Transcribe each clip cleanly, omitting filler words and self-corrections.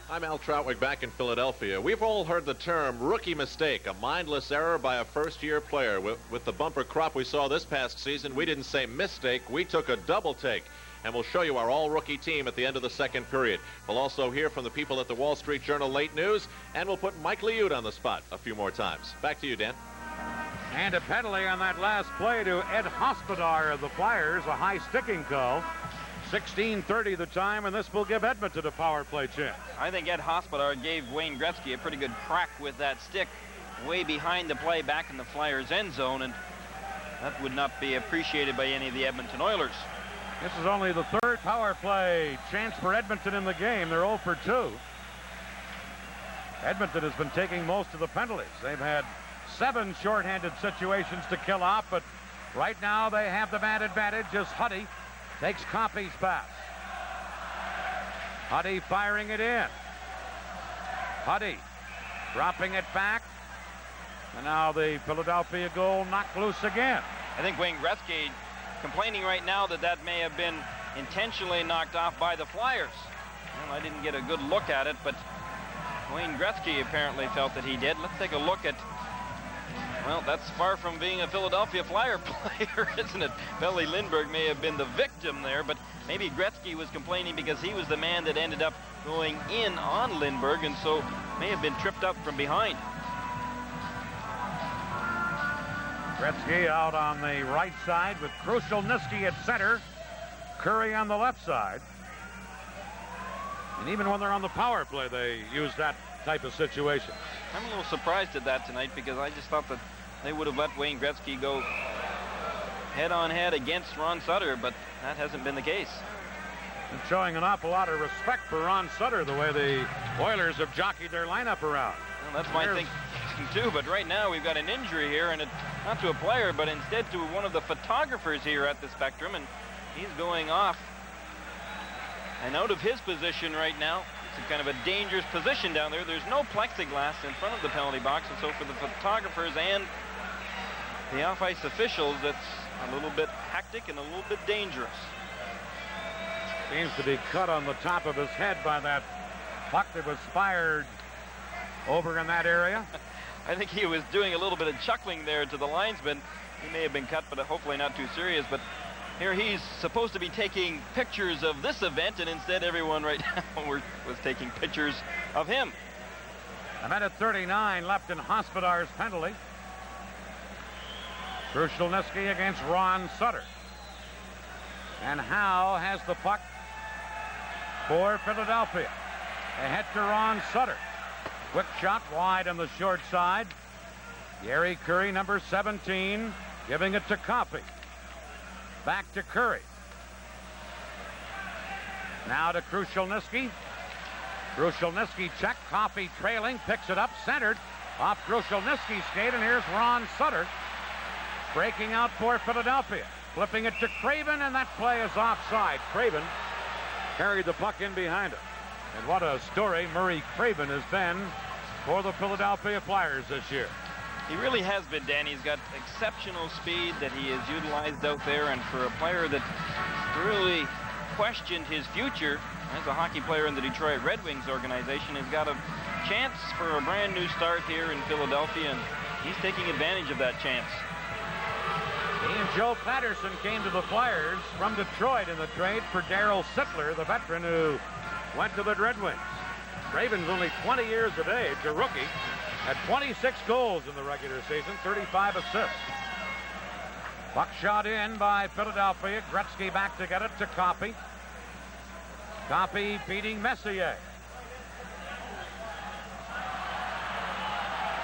I'm Al Troutwig back in Philadelphia. We've all heard the term rookie mistake, a mindless error by a first-year player. With the bumper crop we saw this past season, we didn't say mistake, we took a double take. And we'll show you our all-rookie team at the end of the second period. We'll also hear from the people at the Wall Street Journal Late News, and we'll put Mike Liut on the spot a few more times. Back to you, Dan. And a penalty on that last play to Ed Hospodar of the Flyers, a high sticking call. 16:30 the time, and this will give Edmonton a power play chance. I think Ed Hospodar gave Wayne Gretzky a pretty good crack with that stick way behind the play back in the Flyers' end zone, and that would not be appreciated by any of the Edmonton Oilers. This is only the third power play chance for Edmonton in the game. They're 0 for 2. Edmonton has been taking most of the penalties. They've had 7 shorthanded situations to kill off, but right now they have the man advantage as Huddy takes Compy's pass. Huddy firing it in. Huddy dropping it back. And now the Philadelphia goal knocked loose again. I think Wayne Gretzky complaining right now that may have been intentionally knocked off by the Flyers. Well, I didn't get a good look at it, but Wayne Gretzky apparently felt that he did. Let's take a look at... Well, that's far from being a Philadelphia Flyer player, isn't it? Belly Lindbergh may have been the victim there, but maybe Gretzky was complaining because he was the man that ended up going in on Lindbergh, and so may have been tripped up from behind. Gretzky out on the right side with Krushelnyski at center, Curry on the left side. And even when they're on the power play, they use that type of situation. I'm a little surprised at that tonight because I just thought that they would have let Wayne Gretzky go head-on-head against Ron Sutter, but that hasn't been the case. And showing an awful lot of respect for Ron Sutter, the way the Oilers have jockeyed their lineup around. Well, that's my thinking too, but right now we've got an injury here, and not to a player, but instead to one of the photographers here at the Spectrum, and he's going off and out of his position right now. It's kind of a dangerous position down there. There's no plexiglass in front of the penalty box, and so for the photographers and the off-ice officials, it's a little bit hectic and a little bit dangerous. Seems to be cut on the top of his head by that puck that was fired over in that area. I think he was doing a little bit of chuckling there to the linesman. He may have been cut, but hopefully not too serious. But here he's supposed to be taking pictures of this event, and instead everyone right now was taking pictures of him. A minute 39 left in Hospodar's penalty. Krushelnyski against Ron Sutter. And Howe has the puck for Philadelphia. Ahead to Ron Sutter. Quick shot wide on the short side. Gary Curry, number 17, giving it to Compy. Back to Curry. Now to Krushelnyski. Krushelnyski check. Compy trailing, picks it up, centered off Krushelnyski's skate, and here's Ron Sutter breaking out for Philadelphia. Flipping it to Craven, and that play is offside. Craven carried the puck in behind him. And what a story Murray Craven has been for the Philadelphia Flyers this year. He really has been, Danny. He's got exceptional speed that he has utilized out there, and for a player that really questioned his future as a hockey player in the Detroit Red Wings organization, has got a chance for a brand new start here in Philadelphia, and he's taking advantage of that chance. He and Joe Patterson came to the Flyers from Detroit in the trade for Darryl Sittler, the veteran who went to the Red Wings. Craven's only 20 years of age, a rookie, had 26 goals in the regular season, 35 assists. Puck shot in by Philadelphia. Gretzky back to get it to Compy. Compy beating Messier.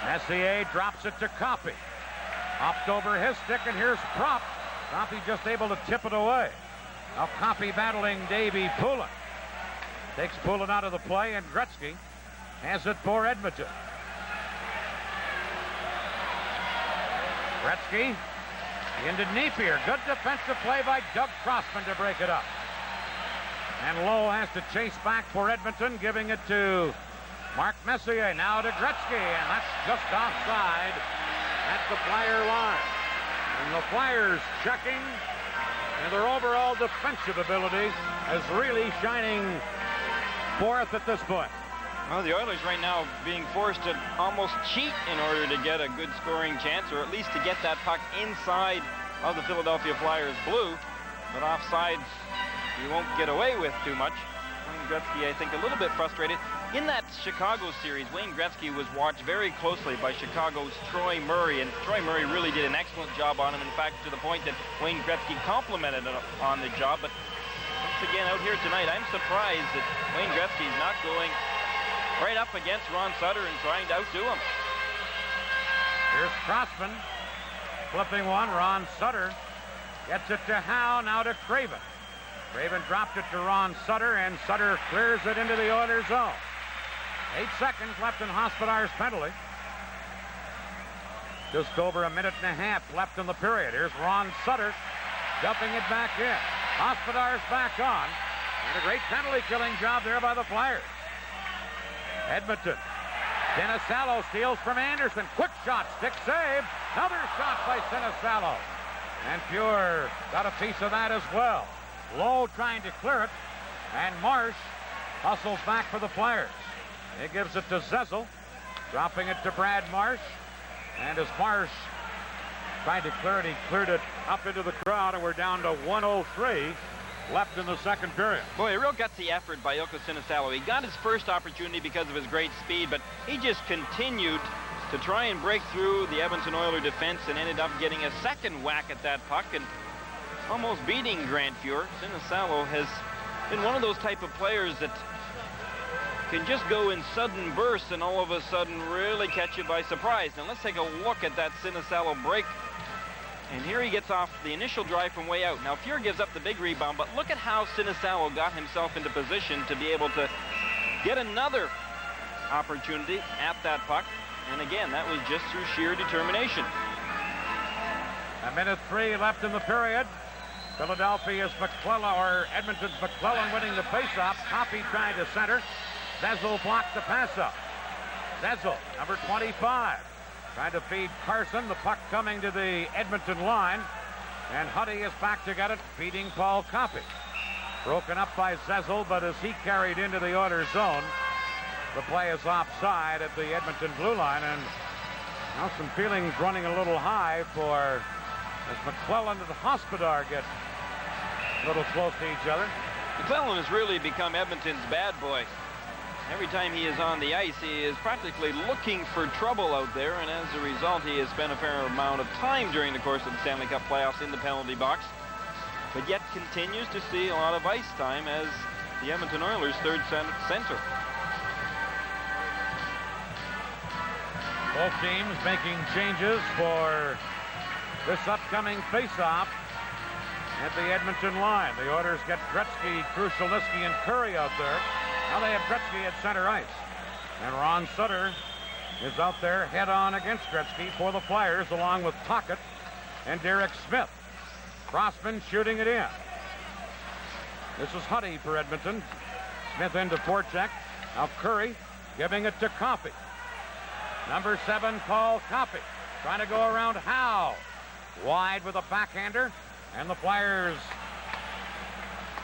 Messier drops it to Compy. Hopped over his stick, and here's Prop. Compy just able to tip it away. Now Compy battling Davey Poulin. Takes Poulin out of the play, and Gretzky has it for Edmonton. Gretzky into Napier. Good defensive play by Doug Crossman to break it up. And Lowe has to chase back for Edmonton, giving it to Mark Messier. Now to Gretzky, and that's just offside at the Flyer line. And the Flyers checking, and their overall defensive ability is really shining forth at this point. Well, the Oilers right now being forced to almost cheat in order to get a good scoring chance, or at least to get that puck inside of the Philadelphia Flyers blue. But offsides, you won't get away with too much. Wayne Gretzky, I think, a little bit frustrated. In that Chicago series, Wayne Gretzky was watched very closely by Chicago's Troy Murray, and Troy Murray really did an excellent job on him, in fact, to the point that Wayne Gretzky complimented him on the job. But once again, out here tonight, I'm surprised that Wayne Gretzky is not going right up against Ron Sutter and trying to outdo him. Here's Crossman flipping one. Ron Sutter gets it to Howe, now to Craven. Craven dropped it to Ron Sutter, and Sutter clears it into the Oilers' zone. 8 seconds left in Hospodar's penalty. Just over a minute and a half left in the period. Here's Ron Sutter dumping it back in. Hospodar's back on. And a great penalty-killing job there by the Flyers. Edmonton. Sinisalo steals from Anderson. Quick shot, stick save. Another shot by Sinisalo. And Pure got a piece of that as well. Lowe trying to clear it. And Marsh hustles back for the Flyers. He gives it to Zezel. Dropping it to Brad Marsh. And as Marsh tried to clear it, he cleared it up into the crowd, and we're down to 1:03 left in the second period. Boy, a real gutsy effort by Ilkka Sinisalo. He got his first opportunity because of his great speed, but he just continued to try and break through the Edmonton Oilers defense and ended up getting a second whack at that puck and almost beating Grant Fuhr. Sinisalo has been one of those type of players that can just go in sudden bursts and all of a sudden really catch you by surprise. Now let's take a look at that Sinisalo break. And here he gets off the initial drive from way out. Now Fuhr gives up the big rebound, but look at how Sinisalo got himself into position to be able to get another opportunity at that puck. And again, that was just through sheer determination. 1:03 left in the period. Philadelphia's McClellan, or Edmonton's McClellan, winning the faceoff. Coffey trying to center. Zezel blocked the pass up. Zezel, number 25. Trying to feed Carson. The puck coming to the Edmonton line. And Huddy is back to get it, feeding Paul Coffey. Broken up by Zezel, but as he carried into the Oilers zone, the play is offside at the Edmonton blue line. And now some feelings running a little high for as McClellan and Hospodar get a little close to each other. McClellan has really become Edmonton's bad boy. Every time he is on the ice, he is practically looking for trouble out there, and as a result, he has spent a fair amount of time during the course of the Stanley Cup playoffs in the penalty box, but yet continues to see a lot of ice time as the Edmonton Oilers' third center. Both teams making changes for this upcoming faceoff at the Edmonton line. The Oilers get Gretzky, Krushelnyski, and Curry out there. Now they have Gretzky at center ice. And Ron Sutter is out there head-on against Gretzky for the Flyers, along with Tocchet and Derek Smith. Crossman shooting it in. This is Huddy for Edmonton. Smith into forecheck. Now Curry giving it to Coffey. Number 7, Paul Coffey, trying to go around Howe. Wide with a backhander, and the Flyers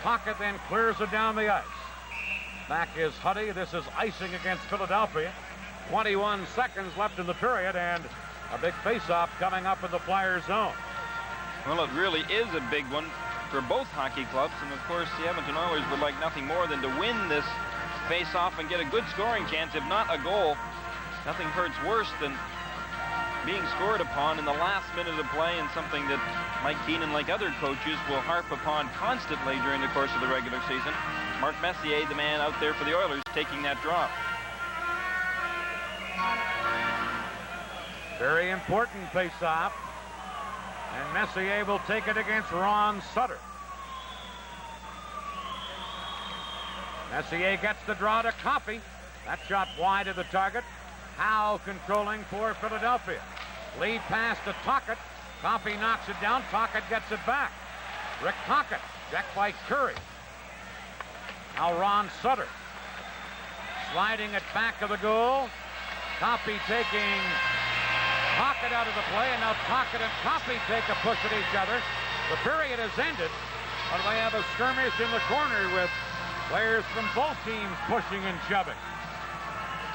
pocket then clears it down the ice. Back is Huddy. This is icing against Philadelphia. 21 seconds left in the period, and a big face-off coming up in the Flyers zone. Well, it really is a big one for both hockey clubs, and of course the Edmonton Oilers would like nothing more than to win this face-off and get a good scoring chance, if not a goal. Nothing hurts worse than being scored upon in the last minute of play, and something that Mike Keenan, like other coaches, will harp upon constantly during the course of the regular season. Mark Messier, the man out there for the Oilers, taking that drop. Very important face-off. And Messier will take it against Ron Sutter. Messier gets the draw to Coffey. That shot wide of the target. Howe controlling for Philadelphia. Lead pass to Tocchet. Coffey knocks it down. Tocchet gets it back. Rick Tocchet, checked by Curry. Now Ron Sutter. Sliding it back of the goal. Coffey taking Tocchet out of the play, and now Tocchet and Coffey take a push at each other. The period has ended, but they have a skirmish in the corner with players from both teams pushing and shoving.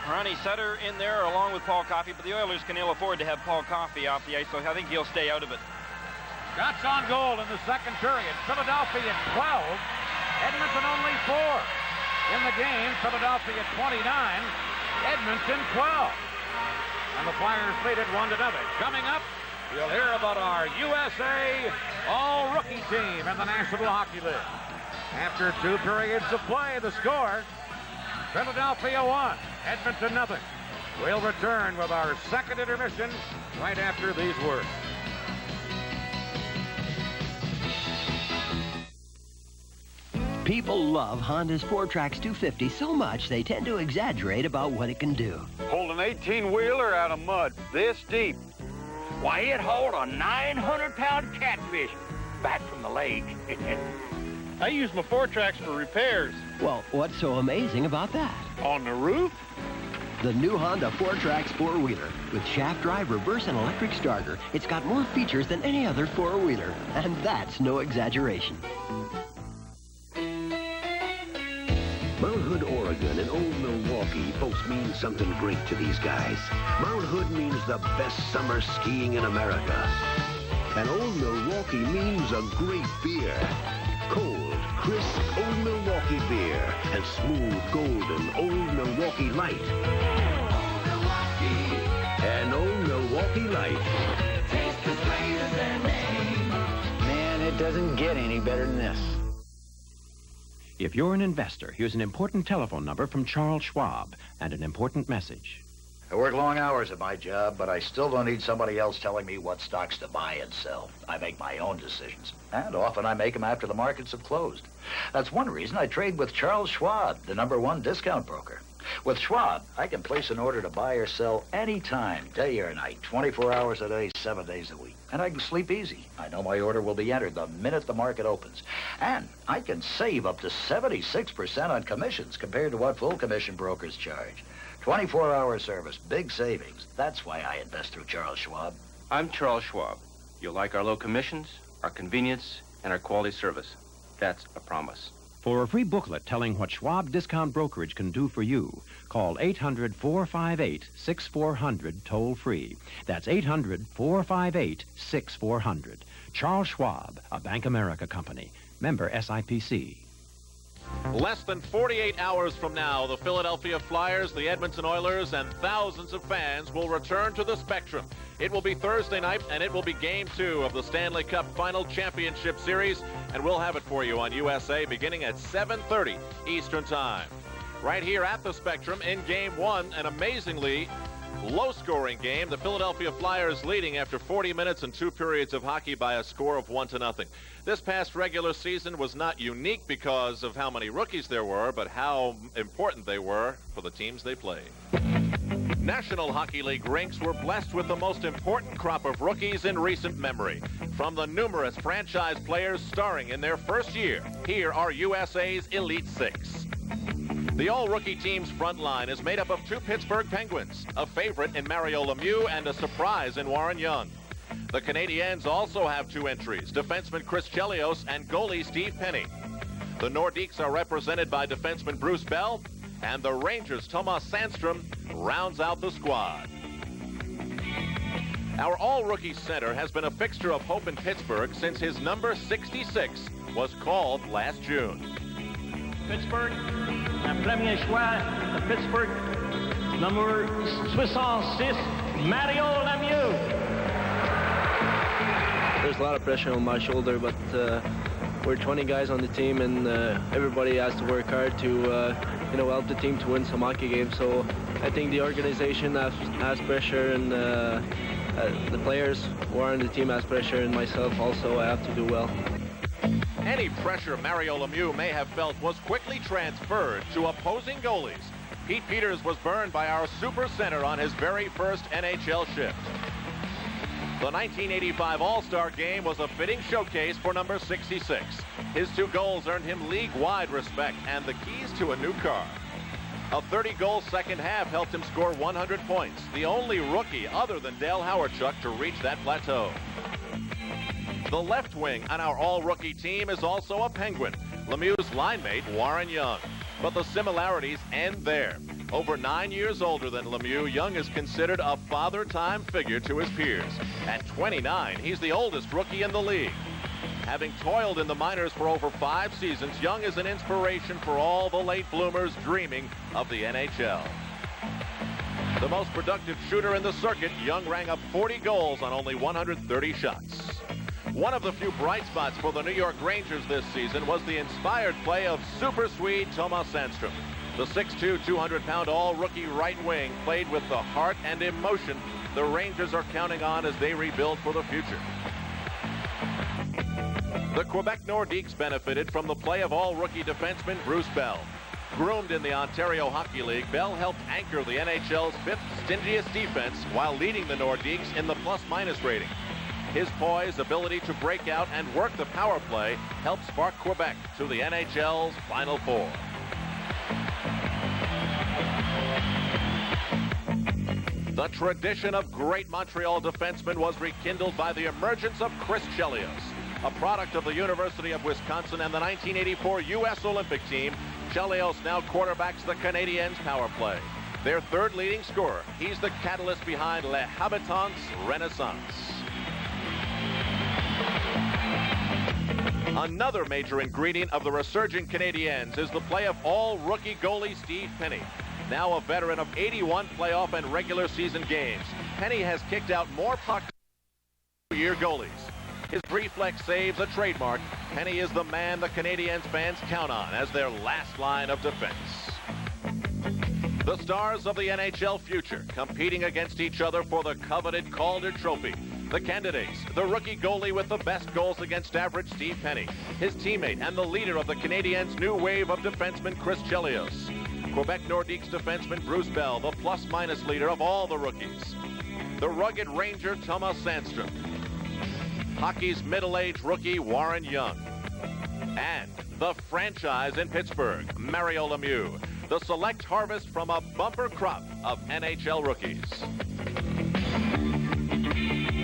Ronnie Sutter in there along with Paul Coffey, but the Oilers can ill afford to have Paul Coffey off the ice, so I think he'll stay out of it. Shots on goal in the second period. Philadelphia 12, Edmonton only 4. In the game, Philadelphia 29, Edmonton 12. And the Flyers lead it 1-0. Coming up, you'll hear about our USA All-Rookie team in the National Hockey League. After 2 periods of play, the score, Philadelphia 1, Edmonton 0. We'll return with our second intermission right after these words. People love Honda's 4Trax 250 so much they tend to exaggerate about what it can do. Hold an 18-wheeler out of mud this deep. Why, it hold a 900-pound catfish back from the lake. I use my 4Trax for repairs. Well, what's so amazing about that? On the roof? The new Honda 4Trax 4-wheeler. With shaft drive, reverse, and electric starter, it's got more features than any other 4-wheeler. And that's no exaggeration. Mount Hood, Oregon, and Old Milwaukee both mean something great to these guys. Mount Hood means the best summer skiing in America. And Old Milwaukee means a great beer. Cold, crisp Old Milwaukee beer and smooth, golden Old Milwaukee Light. Old Milwaukee. And Old Milwaukee Light. Taste as great as their name. Man, it doesn't get any better than this. If you're an investor, here's an important telephone number from Charles Schwab and an important message. I work long hours at my job, but I still don't need somebody else telling me what stocks to buy and sell. I make my own decisions, and often I make them after the markets have closed. That's one reason I trade with Charles Schwab, the #1 discount broker. With Schwab, I can place an order to buy or sell anytime, day or night, 24 hours a day, 7 days a week. And I can sleep easy. I know my order will be entered the minute the market opens. And I can save up to 76% on commissions compared to what full commission brokers charge. 24-hour service, big savings. That's why I invest through Charles Schwab. I'm Charles Schwab. You'll like our low commissions, our convenience, and our quality service. That's a promise. For a free booklet telling what Schwab Discount Brokerage can do for you, call 800-458-6400 toll-free. That's 800-458-6400. Charles Schwab, a Bank America company. Member SIPC. Less than 48 hours from now, the Philadelphia Flyers, the Edmonton Oilers, and thousands of fans will return to the Spectrum. It will be Thursday night, and it will be Game 2 of the Stanley Cup Final Championship Series, and we'll have it for you on USA beginning at 7:30 Eastern Time. Right here at the Spectrum in Game 1, an amazingly low-scoring game. The Philadelphia Flyers leading after 40 minutes and 2 periods of hockey by a score of 1-0. This past regular season was not unique because of how many rookies there were, but how important they were for the teams they played. National Hockey League rinks were blessed with the most important crop of rookies in recent memory. From the numerous franchise players starring in their first year, here are USA's Elite Six. The all-rookie team's front line is made up of 2 Pittsburgh Penguins, a favorite in Mario Lemieux and a surprise in Warren Young. The Canadiens also have 2 entries, defenseman Chris Chelios and goalie Steve Penney. The Nordiques are represented by defenseman Bruce Bell, and the Rangers' Tomas Sandstrom rounds out the squad. Our all-rookie center has been a fixture of hope in Pittsburgh since his number 66 was called last June. Pittsburgh, un premier choix de Pittsburgh, number 66, Mario Lemieux. There's a lot of pressure on my shoulder, but we're 20 guys on the team, and everybody has to work hard to help the team to win some hockey games. So I think the organization has pressure, and the players who are on the team has pressure, and myself also, I have to do well. Any pressure Mario Lemieux may have felt was quickly transferred to opposing goalies. Pete Peters was burned by our super center on his very first NHL shift. The 1985 All-Star Game was a fitting showcase for number 66. His 2 goals earned him league-wide respect and the keys to a new car. A 30-goal second half helped him score 100 points, the only rookie other than Dale Hawerchuk to reach that plateau. The left wing on our all-rookie team is also a Penguin, Lemieux's line mate Warren Young. But the similarities end there. Over 9 years older than Lemieux, Young is considered a father-time figure to his peers. At 29, he's the oldest rookie in the league. Having toiled in the minors for over 5 seasons, Young is an inspiration for all the late bloomers dreaming of the NHL. The most productive shooter in the circuit, Young rang up 40 goals on only 130 shots. One of the few bright spots for the New York Rangers this season was the inspired play of Super Swede Tomas Sandstrom. The 6'2", 200-pound all-rookie right wing played with the heart and emotion the Rangers are counting on as they rebuild for the future. The Quebec Nordiques benefited from the play of all-rookie defenseman Bruce Bell. Groomed in the Ontario Hockey League, Bell helped anchor the NHL's 5th stingiest defense while leading the Nordiques in the plus-minus rating. His poise, ability to break out and work the power play helped spark Quebec to the NHL's Final Four. The tradition of great Montreal defensemen was rekindled by the emergence of Chris Chelios. A product of the University of Wisconsin and the 1984 U.S. Olympic team, Chelios now quarterbacks the Canadiens' power play. Their third leading scorer, he's the catalyst behind Les Habitants' renaissance. Another major ingredient of the resurgent Canadiens is the play of all-rookie goalie Steve Penney. Now a veteran of 81 playoff and regular season games, Penney has kicked out more pucks than year goalies. His reflex saves a trademark. Penney is the man the Canadiens fans count on as their last line of defense. The stars of the NHL future competing against each other for the coveted Calder Trophy. The candidates, the rookie goalie with the best goals against average, Steve Penney, his teammate and the leader of the Canadiens' new wave of defensemen, Chris Chelios. Quebec Nordiques defenseman Bruce Bell, the plus-minus leader of all the rookies. The rugged Ranger Tomas Sandstrom. Hockey's middle-aged rookie Warren Young. And the franchise in Pittsburgh, Mario Lemieux. The select harvest from a bumper crop of NHL rookies.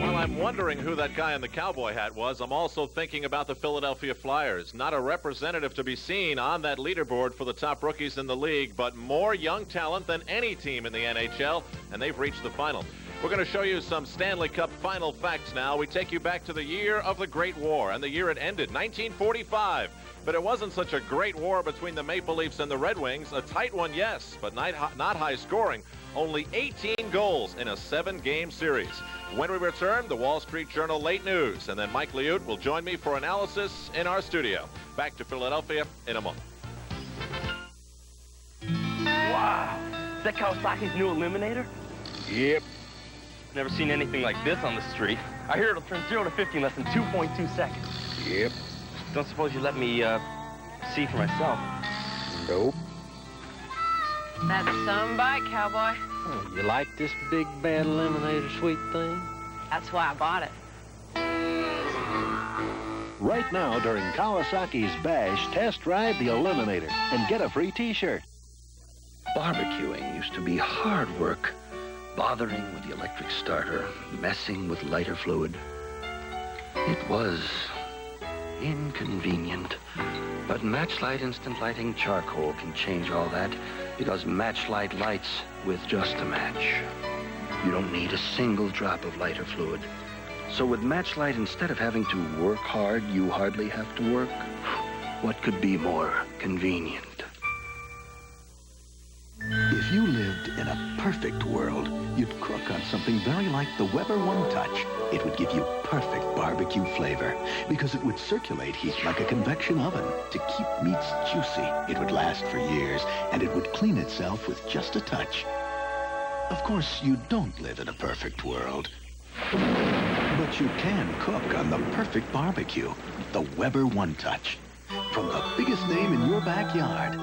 While I'm wondering who that guy in the cowboy hat was, I'm also thinking about the Philadelphia Flyers. Not a representative to be seen on that leaderboard for the top rookies in the league, but more young talent than any team in the NHL, and they've reached the final. We're going to show you some Stanley Cup final facts now. We take you back to the year of the Great War, and the year it ended, 1945. But it wasn't such a great war between the Maple Leafs and the Red Wings. A tight one, yes, but not high scoring. Only 18 goals in a 7-game series. When we return, the Wall Street Journal late news, and then Mike Liut will join me for analysis in our studio. Back to Philadelphia in a moment. Wow, is that Kawasaki's new Eliminator? Yep. Never seen anything like this on the street. I hear it'll turn 0 to 50 in less than 2.2 seconds. Yep. Don't suppose you let me, see for myself? Nope. That's some bike, cowboy. Oh, you like this big, bad Eliminator sweet thing? That's why I bought it. Right now, during Kawasaki's Bash, test drive the Eliminator and get a free T-shirt. Barbecuing used to be hard work. Bothering with the electric starter, messing with lighter fluid. It was inconvenient. But Matchlight Instant Lighting Charcoal can change all that because Matchlight lights with just a match. You don't need a single drop of lighter fluid. So with Matchlight, instead of having to work hard, you hardly have to work. What could be more convenient? If you lived in a perfect world, you'd cook on something very like the Weber One Touch. It would give you perfect barbecue flavor because it would circulate heat like a convection oven to keep meats juicy. It would last for years, and it would clean itself with just a touch. Of course, you don't live in a perfect world, but you can cook on the perfect barbecue, the Weber One Touch. From the biggest name in your backyard,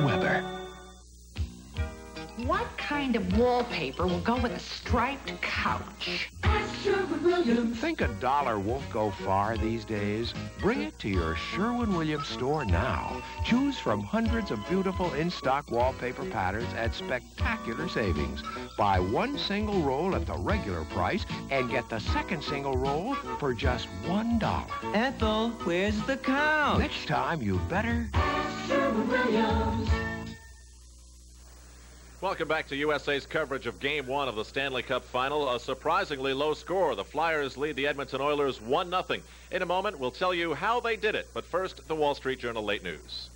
Weber. What kind of wallpaper will go with a striped couch? Think $1 won't go far these days? Bring it to your Sherwin-Williams store now. Choose from hundreds of beautiful in-stock wallpaper patterns at spectacular savings. Buy one single roll at the regular price and get the second single roll for just $1. Ethel, where's the couch? Next time, you better... Sherwin-Williams. Welcome back to USA's coverage of Game 1 of the Stanley Cup Final. A surprisingly low score. The Flyers lead the Edmonton Oilers 1-0. In a moment, we'll tell you how they did it. But first, the Wall Street Journal late news.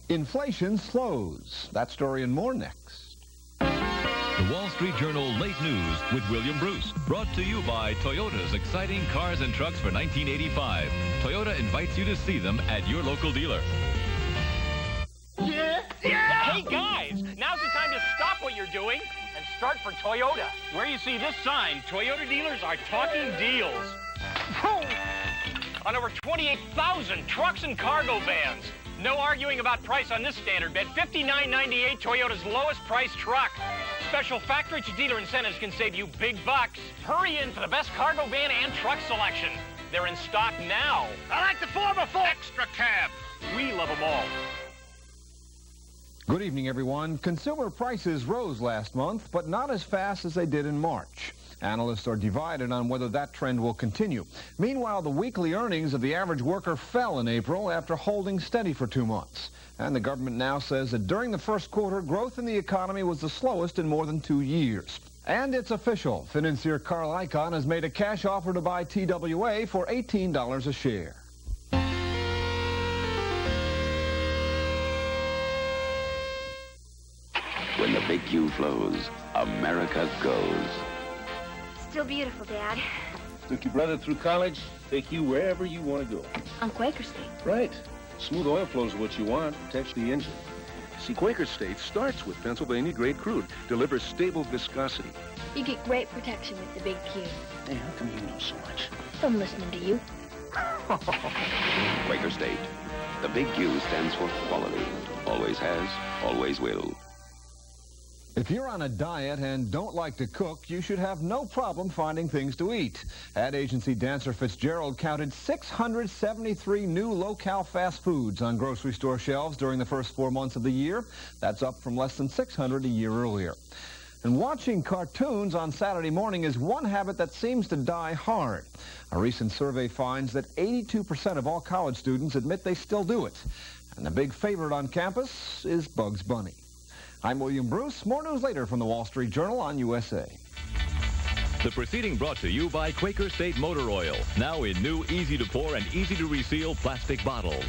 Inflation slows. That story and more next. The Wall Street Journal late news with William Bruce. Brought to you by Toyota's exciting cars and trucks for 1985. Toyota invites you to see them at your local dealer. Hey, guys, now's the time to stop what you're doing and start for Toyota. Where you see this sign, Toyota dealers are talking deals. On over 28,000 trucks and cargo vans. No arguing about price on this standard bed. $59.98, Toyota's lowest price truck. Special factory to dealer incentives can save you big bucks. Hurry in for the best cargo van and truck selection. They're in stock now. I like the 4x4 extra cab. We love them all. Good evening, everyone. Consumer prices rose last month, but not as fast as they did in March. Analysts are divided on whether that trend will continue. Meanwhile, the weekly earnings of the average worker fell in April after holding steady for 2 months. And the government now says that during the first quarter, growth in the economy was the slowest in more than 2 years. And it's official. Financier Carl Icahn has made a cash offer to buy TWA for $18 a share. When the big Q flows, America goes. Still beautiful, Dad. Took your brother through college, take you wherever you want to go. On Quaker State. Right. Smooth oil flow is what you want, protects the engine. See, Quaker State starts with Pennsylvania-grade crude, delivers stable viscosity. You get great protection with the big Q. Hey, how come you know so much? I'm listening to you. Quaker State. The big Q stands for quality. Always has, always will. If you're on a diet and don't like to cook, you should have no problem finding things to eat. Ad agency Dancer Fitzgerald counted 673 new low-cal fast foods on grocery store shelves during the first 4 months of the year. That's up from less than 600 a year earlier. And watching cartoons on Saturday morning is one habit that seems to die hard. A recent survey finds that 82% of all college students admit they still do it. And the big favorite on campus is Bugs Bunny. I'm William Bruce. More news later from the Wall Street Journal on USA. The proceeding brought to you by Quaker State Motor Oil, now in new easy-to-pour and easy-to-reseal plastic bottles.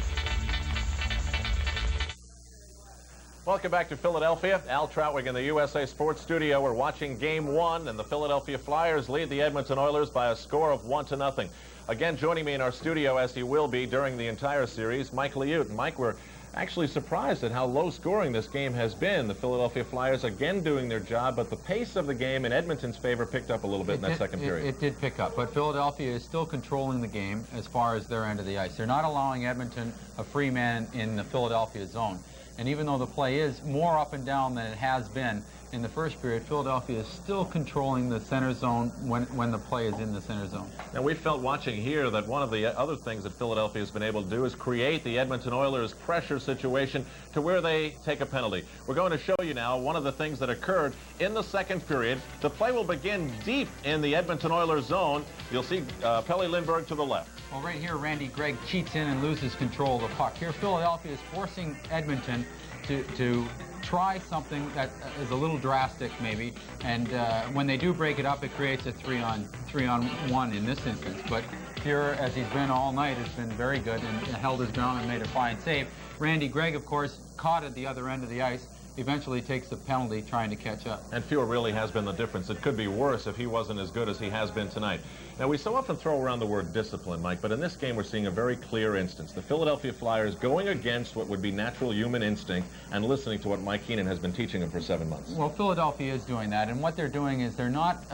Welcome back to Philadelphia. Al Trautwig in the USA Sports Studio. We're watching Game 1, and the Philadelphia Flyers lead the Edmonton Oilers by a score of 1-0. Again, joining me in our studio, as he will be during the entire series, Mike Liute. And Mike, we're actually surprised at how low scoring this game has been. The Philadelphia Flyers again doing their job, but the pace of the game in Edmonton's favor picked up a little bit in that second period. It did pick up, but Philadelphia is still controlling the game as far as their end of the ice. They're not allowing Edmonton a free man in the Philadelphia zone. And even though the play is more up and down than it has been in the first period, Philadelphia is still controlling the center zone when the play is in the center zone. Now, we felt watching here that one of the other things that Philadelphia has been able to do is create the Edmonton Oilers pressure situation to where they take a penalty. We're going to show you now one of the things that occurred in the second period. The play will begin deep in the Edmonton Oilers zone. You'll see Pelle Lindbergh to the left. Well, right here, Randy Gregg cheats in and loses control of the puck. Here, Philadelphia is forcing Edmonton to try something that is a little drastic, maybe, and when they do break it up, it creates a 3-on-1 in this instance. But here, as he's been all night, has been very good and held his ground and made a fine save. Randy Gregg, of course, caught at the other end of the ice, eventually takes the penalty trying to catch up. And Fuhr really has been the difference. It could be worse if he wasn't as good as he has been tonight. Now, we so often throw around the word discipline, Mike, but in this game we're seeing a very clear instance. The Philadelphia Flyers going against what would be natural human instinct and listening to what Mike Keenan has been teaching them for 7 months. Well, Philadelphia is doing that, and what they're doing is they're not...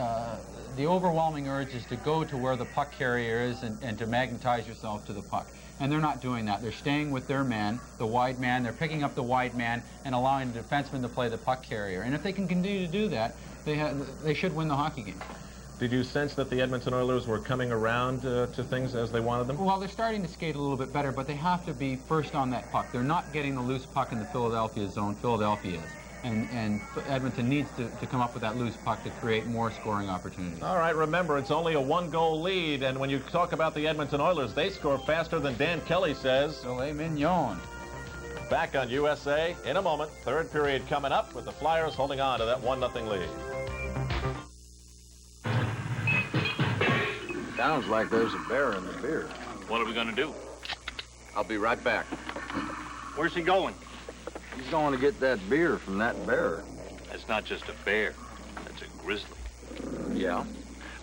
the overwhelming urge is to go to where the puck carrier is and to magnetize yourself to the puck. And they're not doing that. They're staying with their man, the wide man. They're picking up the wide man and allowing the defenseman to play the puck carrier. And if they can continue to do that, they should win the hockey game. Did you sense that the Edmonton Oilers were coming around to things as they wanted them? Well, they're starting to skate a little bit better, but they have to be first on that puck. They're not getting the loose puck in the Philadelphia zone. Philadelphia is. And Edmonton needs to come up with that loose puck to create more scoring opportunities. All right, remember, it's only a one-goal lead, and when you talk about the Edmonton Oilers, they score faster than Dan Kelly says. Filet mignon. Back on USA in a moment. Third period coming up with the Flyers holding on to that 1-0 lead. Sounds like there's a bear in the beer. What are we going to do? I'll be right back. Where's he going? He's going to get that beer from that bear. That's not just a bear. That's a grizzly. Yeah,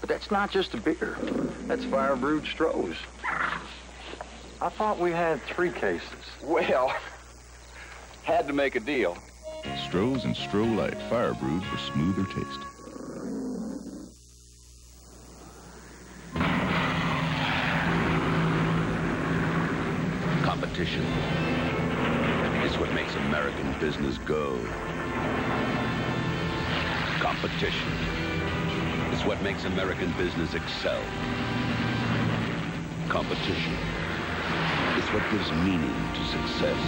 but that's not just a beer. That's fire-brewed Stroh's. I thought we had 3 cases. Well, had to make a deal. Stroh's and Stroh Light, fire-brewed for smoother taste. Competition is what makes American business go. Competition is what makes American business excel. Competition is what gives meaning to success.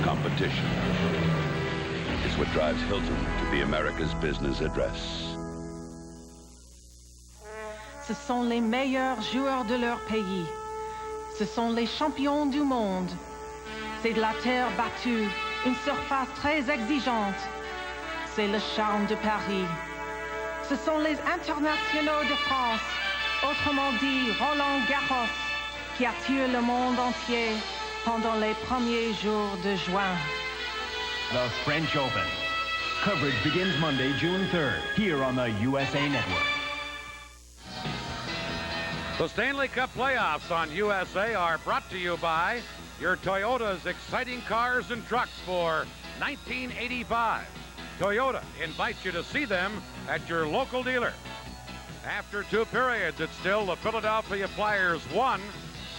Competition is what drives Hilton to be America's business address. Ce sont les meilleurs joueurs de leur pays. Ce sont les champions du monde. C'est de la terre battue, une surface très exigeante. C'est le charme de Paris. Ce sont les internationaux de France, autrement dit Roland Garros, qui attirent le monde entier pendant les premiers jours de juin. The French Open. Coverage begins Monday, June 3rd, here on the USA Network. The Stanley Cup playoffs on USA are brought to you by your Toyota's exciting cars and trucks for 1985. Toyota invites you to see them at your local dealer. After 2 periods, it's still the Philadelphia Flyers 1,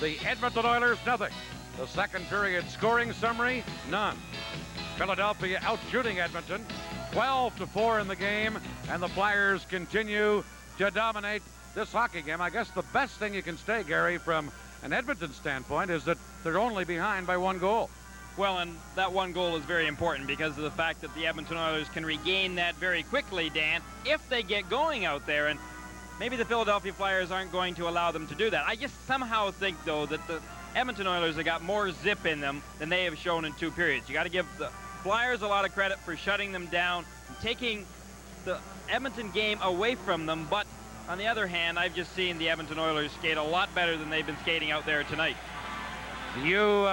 the Edmonton Oilers nothing. The second period scoring summary, none. Philadelphia out-shooting Edmonton, 12-4 in the game, and the Flyers continue to dominate this hockey game. I guess the best thing you can say, Gary, from an Edmonton standpoint is that they're only behind by 1 goal. Well, and that 1 goal is very important because of the fact that the Edmonton Oilers can regain that very quickly, Dan, if they get going out there. And maybe the Philadelphia Flyers aren't going to allow them to do that. I just somehow think, though, that the Edmonton Oilers have got more zip in them than they have shown in 2 periods. You got to give the Flyers a lot of credit for shutting them down, taking the Edmonton game away from them, but on the other hand, I've just seen the Edmonton Oilers skate a lot better than they've been skating out there tonight. Do you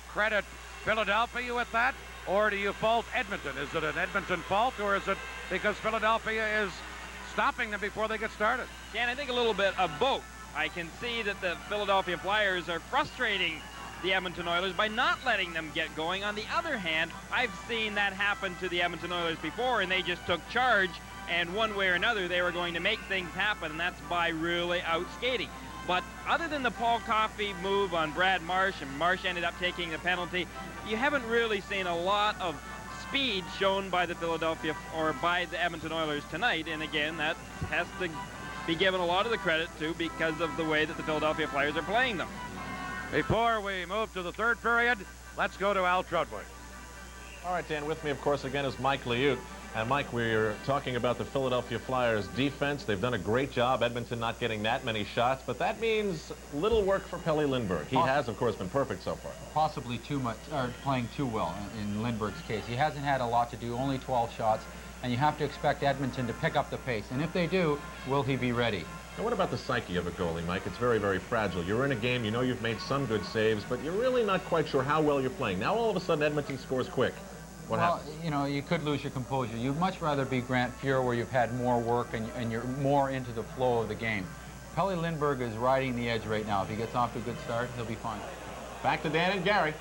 credit Philadelphia with that, or do you fault Edmonton? Is it an Edmonton fault, or is it because Philadelphia is stopping them before they get started? Dan, I think a little bit of both. I can see that the Philadelphia Flyers are frustrating the Edmonton Oilers by not letting them get going. On the other hand, I've seen that happen to the Edmonton Oilers before, and they just took charge, and one way or another, they were going to make things happen, and that's by really out-skating. But other than the Paul Coffey move on Brad Marsh, and Marsh ended up taking the penalty, you haven't really seen a lot of speed shown by the Philadelphia or by the Edmonton Oilers tonight. And again, that has to be given a lot of the credit to because of the way that the Philadelphia Flyers are playing them. Before we move to the 3rd period, let's go to Al Trudwick. All right, Dan, with me, of course, again is Mike Liut. And, Mike, we're talking about the Philadelphia Flyers defense. They've done a great job. Edmonton not getting that many shots, but that means little work for Pelle Lindbergh. He has, of course, been perfect so far. Possibly too much, or playing too well in Lindbergh's case. He hasn't had a lot to do, only 12 shots, and you have to expect Edmonton to pick up the pace. And if they do, will he be ready? Now, what about the psyche of a goalie, Mike? It's very, very fragile. You're in a game, you know you've made some good saves, but you're really not quite sure how well you're playing. Now, all of a sudden, Edmonton scores quick. What happens? You know, you could lose your composure. You'd much rather be Grant Fuhr, where you've had more work and you're more into the flow of the game. Pelle Lindbergh is riding the edge right now. If he gets off to a good start, he'll be fine. Back to Dan and Gary.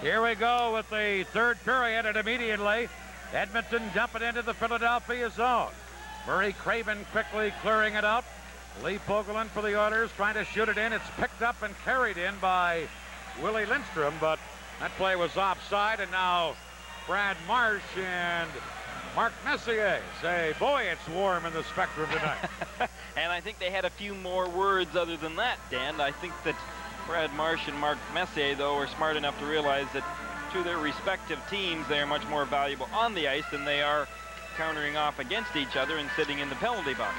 Here we go with the 3rd period, and immediately Edmonton dumping into the Philadelphia zone. Murray Craven quickly clearing it out. Lee Fogelin for the Oilers trying to shoot it in. It's picked up and carried in by Willie Lindstrom, but that play was offside, and now Brad Marsh and Mark Messier say, boy, it's warm in the Spectrum tonight. And I think they had a few more words other than that, Dan. I think that Brad Marsh and Mark Messier, though, are smart enough to realize that to their respective teams, they are much more valuable on the ice than they are countering off against each other and sitting in the penalty box.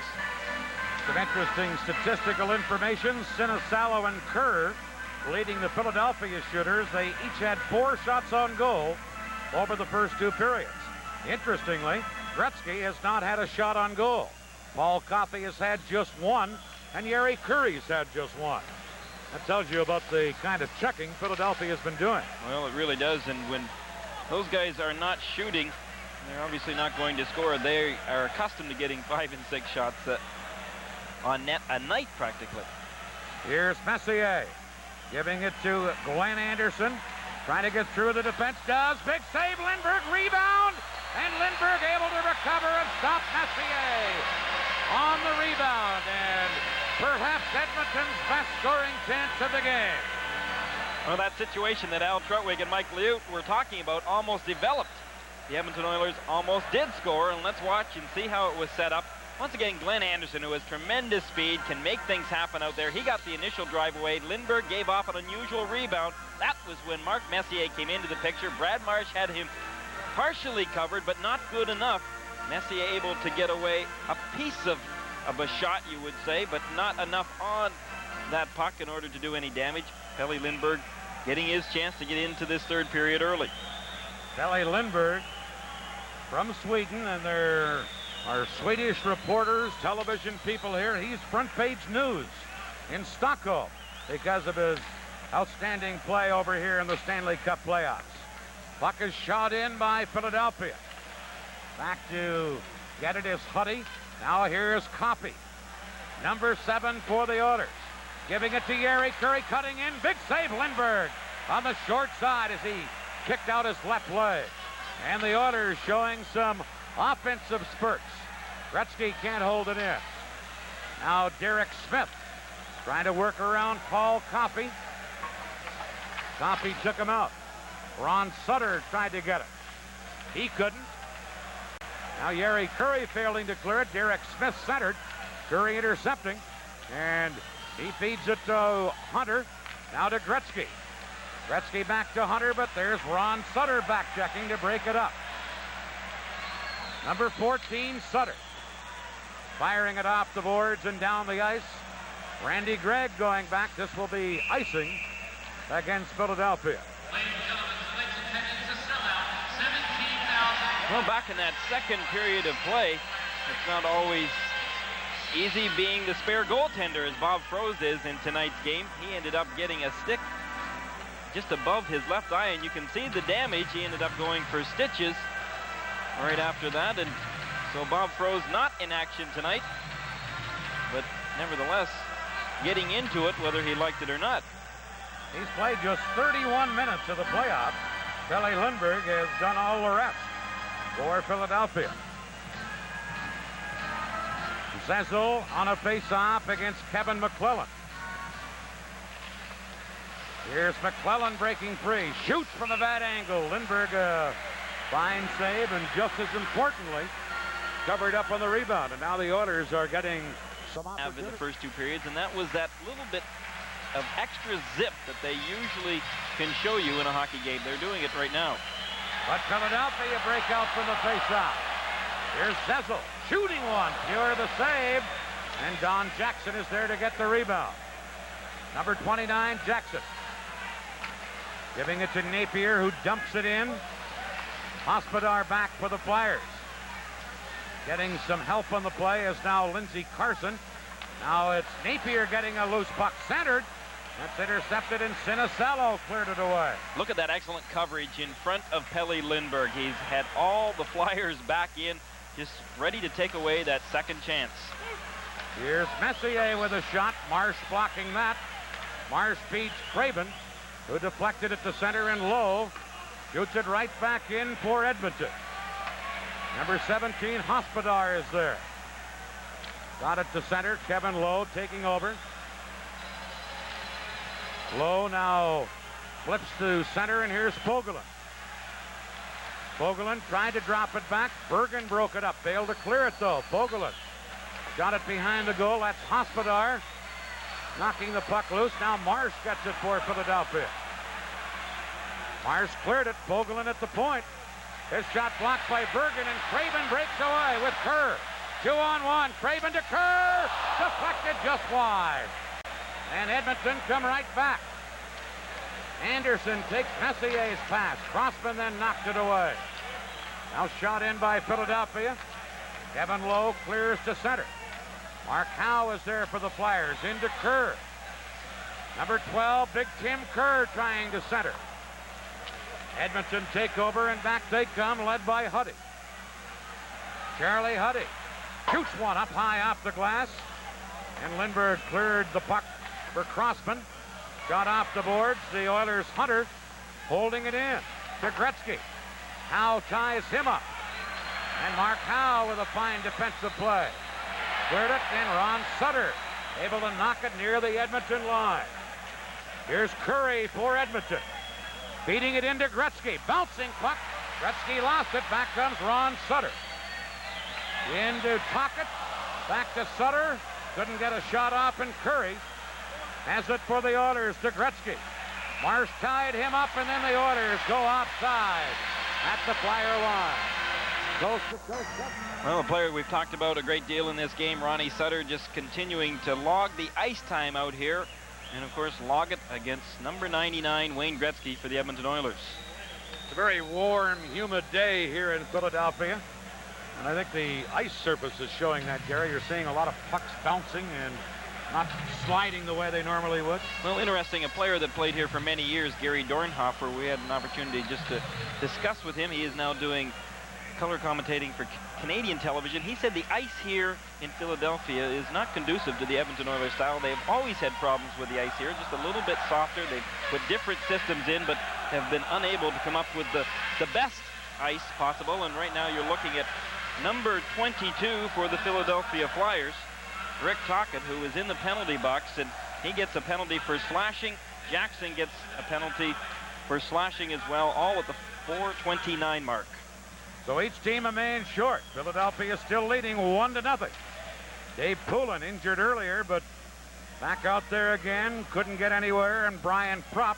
Some interesting statistical information. Sinisalo and Kerr leading the Philadelphia shooters. They each had 4 shots on goal over the first 2 periods. Interestingly, Gretzky has not had a shot on goal. Paul Coffey has had just 1, and Yeri Curry's had just 1. That tells you about the kind of checking Philadelphia has been doing. Well, it really does, and when those guys are not shooting, they're obviously not going to score. They are accustomed to getting 5 and 6 shots on net a night, practically. Here's Messier giving it to Glenn Anderson. Trying to get through the defense. Does. Big save. Lindbergh rebound. And Lindbergh able to recover and stop Messier on the rebound. And perhaps Edmonton's best scoring chance of the game. Well, that situation that Al Trutwig and Mike Liut were talking about almost developed. The Edmonton Oilers almost did score, and let's watch and see how it was set up. Once again, Glenn Anderson, who has tremendous speed, can make things happen out there. He got the initial drive away. Lindbergh gave off an unusual rebound. That was when Mark Messier came into the picture. Brad Marsh had him partially covered, but not good enough. Messier able to get away a piece of a shot, you would say, but not enough on that puck in order to do any damage. Pelle Lindbergh getting his chance to get into this third period early. Pelle Lindbergh from Sweden, and there are Swedish reporters, television people here. He's front page news in Stockholm because of his outstanding play over here in the Stanley Cup playoffs. Puck is shot in by Philadelphia. Back to get it is Huddy. Now here's Coffey. Number 7 for the Oilers. Giving it to Yeri Curry, cutting in. Big save, Lindbergh on the short side as he kicked out his left leg. And the Oilers showing some offensive spurts. Gretzky can't hold it in. Now Derek Smith trying to work around Paul Coffey. Coffey took him out. Ron Sutter tried to get it. He couldn't. Now Yeri Curry failing to clear it. Derek Smith centered. Curry intercepting. And he feeds it to Hunter. Now to Gretzky. Gretzky back to Hunter, but there's Ron Sutter back checking to break it up. Number 14, Sutter. Firing it off the boards and down the ice. Randy Gregg going back. This will be icing against Philadelphia. Well, back in that second period of play, it's not always easy being the spare goaltender as Bob Froese is in tonight's game. He ended up getting a stick just above his left eye, and you can see the damage. He ended up going for stitches right after that, and so Bob Froese not in action tonight, but nevertheless getting into it whether he liked it or not. He's played just 31 minutes of the playoffs. Pelle Lindbergh has done all the rest for Philadelphia. Cecil on a face-off against Kevin McClellan. Here's McClellan breaking free. Shoots from a bad angle. Lindbergh, fine save, and just as importantly, covered up on the rebound. And now the Oilers are getting some opportunity in the first 2 periods, and that was that little bit of extra zip that they usually can show you in a hockey game. They're doing it right now. But Philadelphia break out from the face-off. Here's Cecil shooting one. Pure the save. And Don Jackson is there to get the rebound. Number 29, Jackson. Giving it to Napier, who dumps it in. Hospodar back for the Flyers. Getting some help on the play is now Lindsey Carson. Now it's Napier getting a loose puck centered. That's intercepted, and Sinicello cleared it away. Look at that excellent coverage in front of Pelle Lindbergh. He's had all the Flyers back in, just ready to take away that second chance. Here's Messier with a shot. Marsh blocking that. Marsh beats Craven, who deflected it to center and low. Shoots it right back in for Edmonton. Number 17, Hospodar is there. Got it to center. Kevin Lowe taking over. Lowe now flips to center, and here's Fogelin. Fogelin tried to drop it back. Bergen broke it up. Failed to clear it, though. Fogelin got it behind the goal. That's Hospodar knocking the puck loose. Now Marsh gets it for Philadelphia. Marsh cleared it. Fogelin at the point. His shot blocked by Bergen, and Craven breaks away with Kerr. 2-on-1. Craven to Kerr. Deflected just wide. And Edmonton come right back. Anderson takes Messier's pass. Crossman then knocked it away. Now shot in by Philadelphia. Kevin Lowe clears to center. Mark Howe is there for the Flyers. Into Kerr. Number 12, Big Tim Kerr trying to center. Edmonton take over, and back they come, led by Huddy. Charlie Huddy shoots one up high off the glass. And Lindbergh cleared the puck for Crossman. Shot off the boards. The Oilers' Hunter holding it in to Gretzky. Howe ties him up. And Mark Howe with a fine defensive play. Cleared it, and Ron Sutter able to knock it near the Edmonton line. Here's Curry for Edmonton. Beating it into Gretzky. Bouncing puck. Gretzky lost it. Back comes Ron Sutter. Into Tocchet. Back to Sutter. Couldn't get a shot off, and Curry has it for the Oilers to Gretzky. Marsh tied him up, and then the Oilers go offside at the Flyer line. Well, a player we've talked about a great deal in this game, Ronnie Sutter, just continuing to log the ice time out here. And, of course, log it against number 99, Wayne Gretzky, for the Edmonton Oilers. It's a very warm, humid day here in Philadelphia. And I think the ice surface is showing that, Gary. You're seeing a lot of pucks bouncing and not sliding the way they normally would. Well, interesting, a player that played here for many years, Gary Dornhofer, we had an opportunity just to discuss with him. He is now doing color commentating for Canadian television. He said the ice here in Philadelphia is not conducive to the Edmonton Oilers style. They've always had problems with the ice here, just a little bit softer. They've put different systems in, but have been unable to come up with the best ice possible. And right now you're looking at number 22 for the Philadelphia Flyers, Rick Tocchet, who is in the penalty box, and he gets a penalty for slashing. Jackson gets a penalty for slashing as well, all at the 4:29 mark. So each team a man short. Philadelphia still leading 1-0. Dave Poulin injured earlier, but back out there again. Couldn't get anywhere, and Brian Propp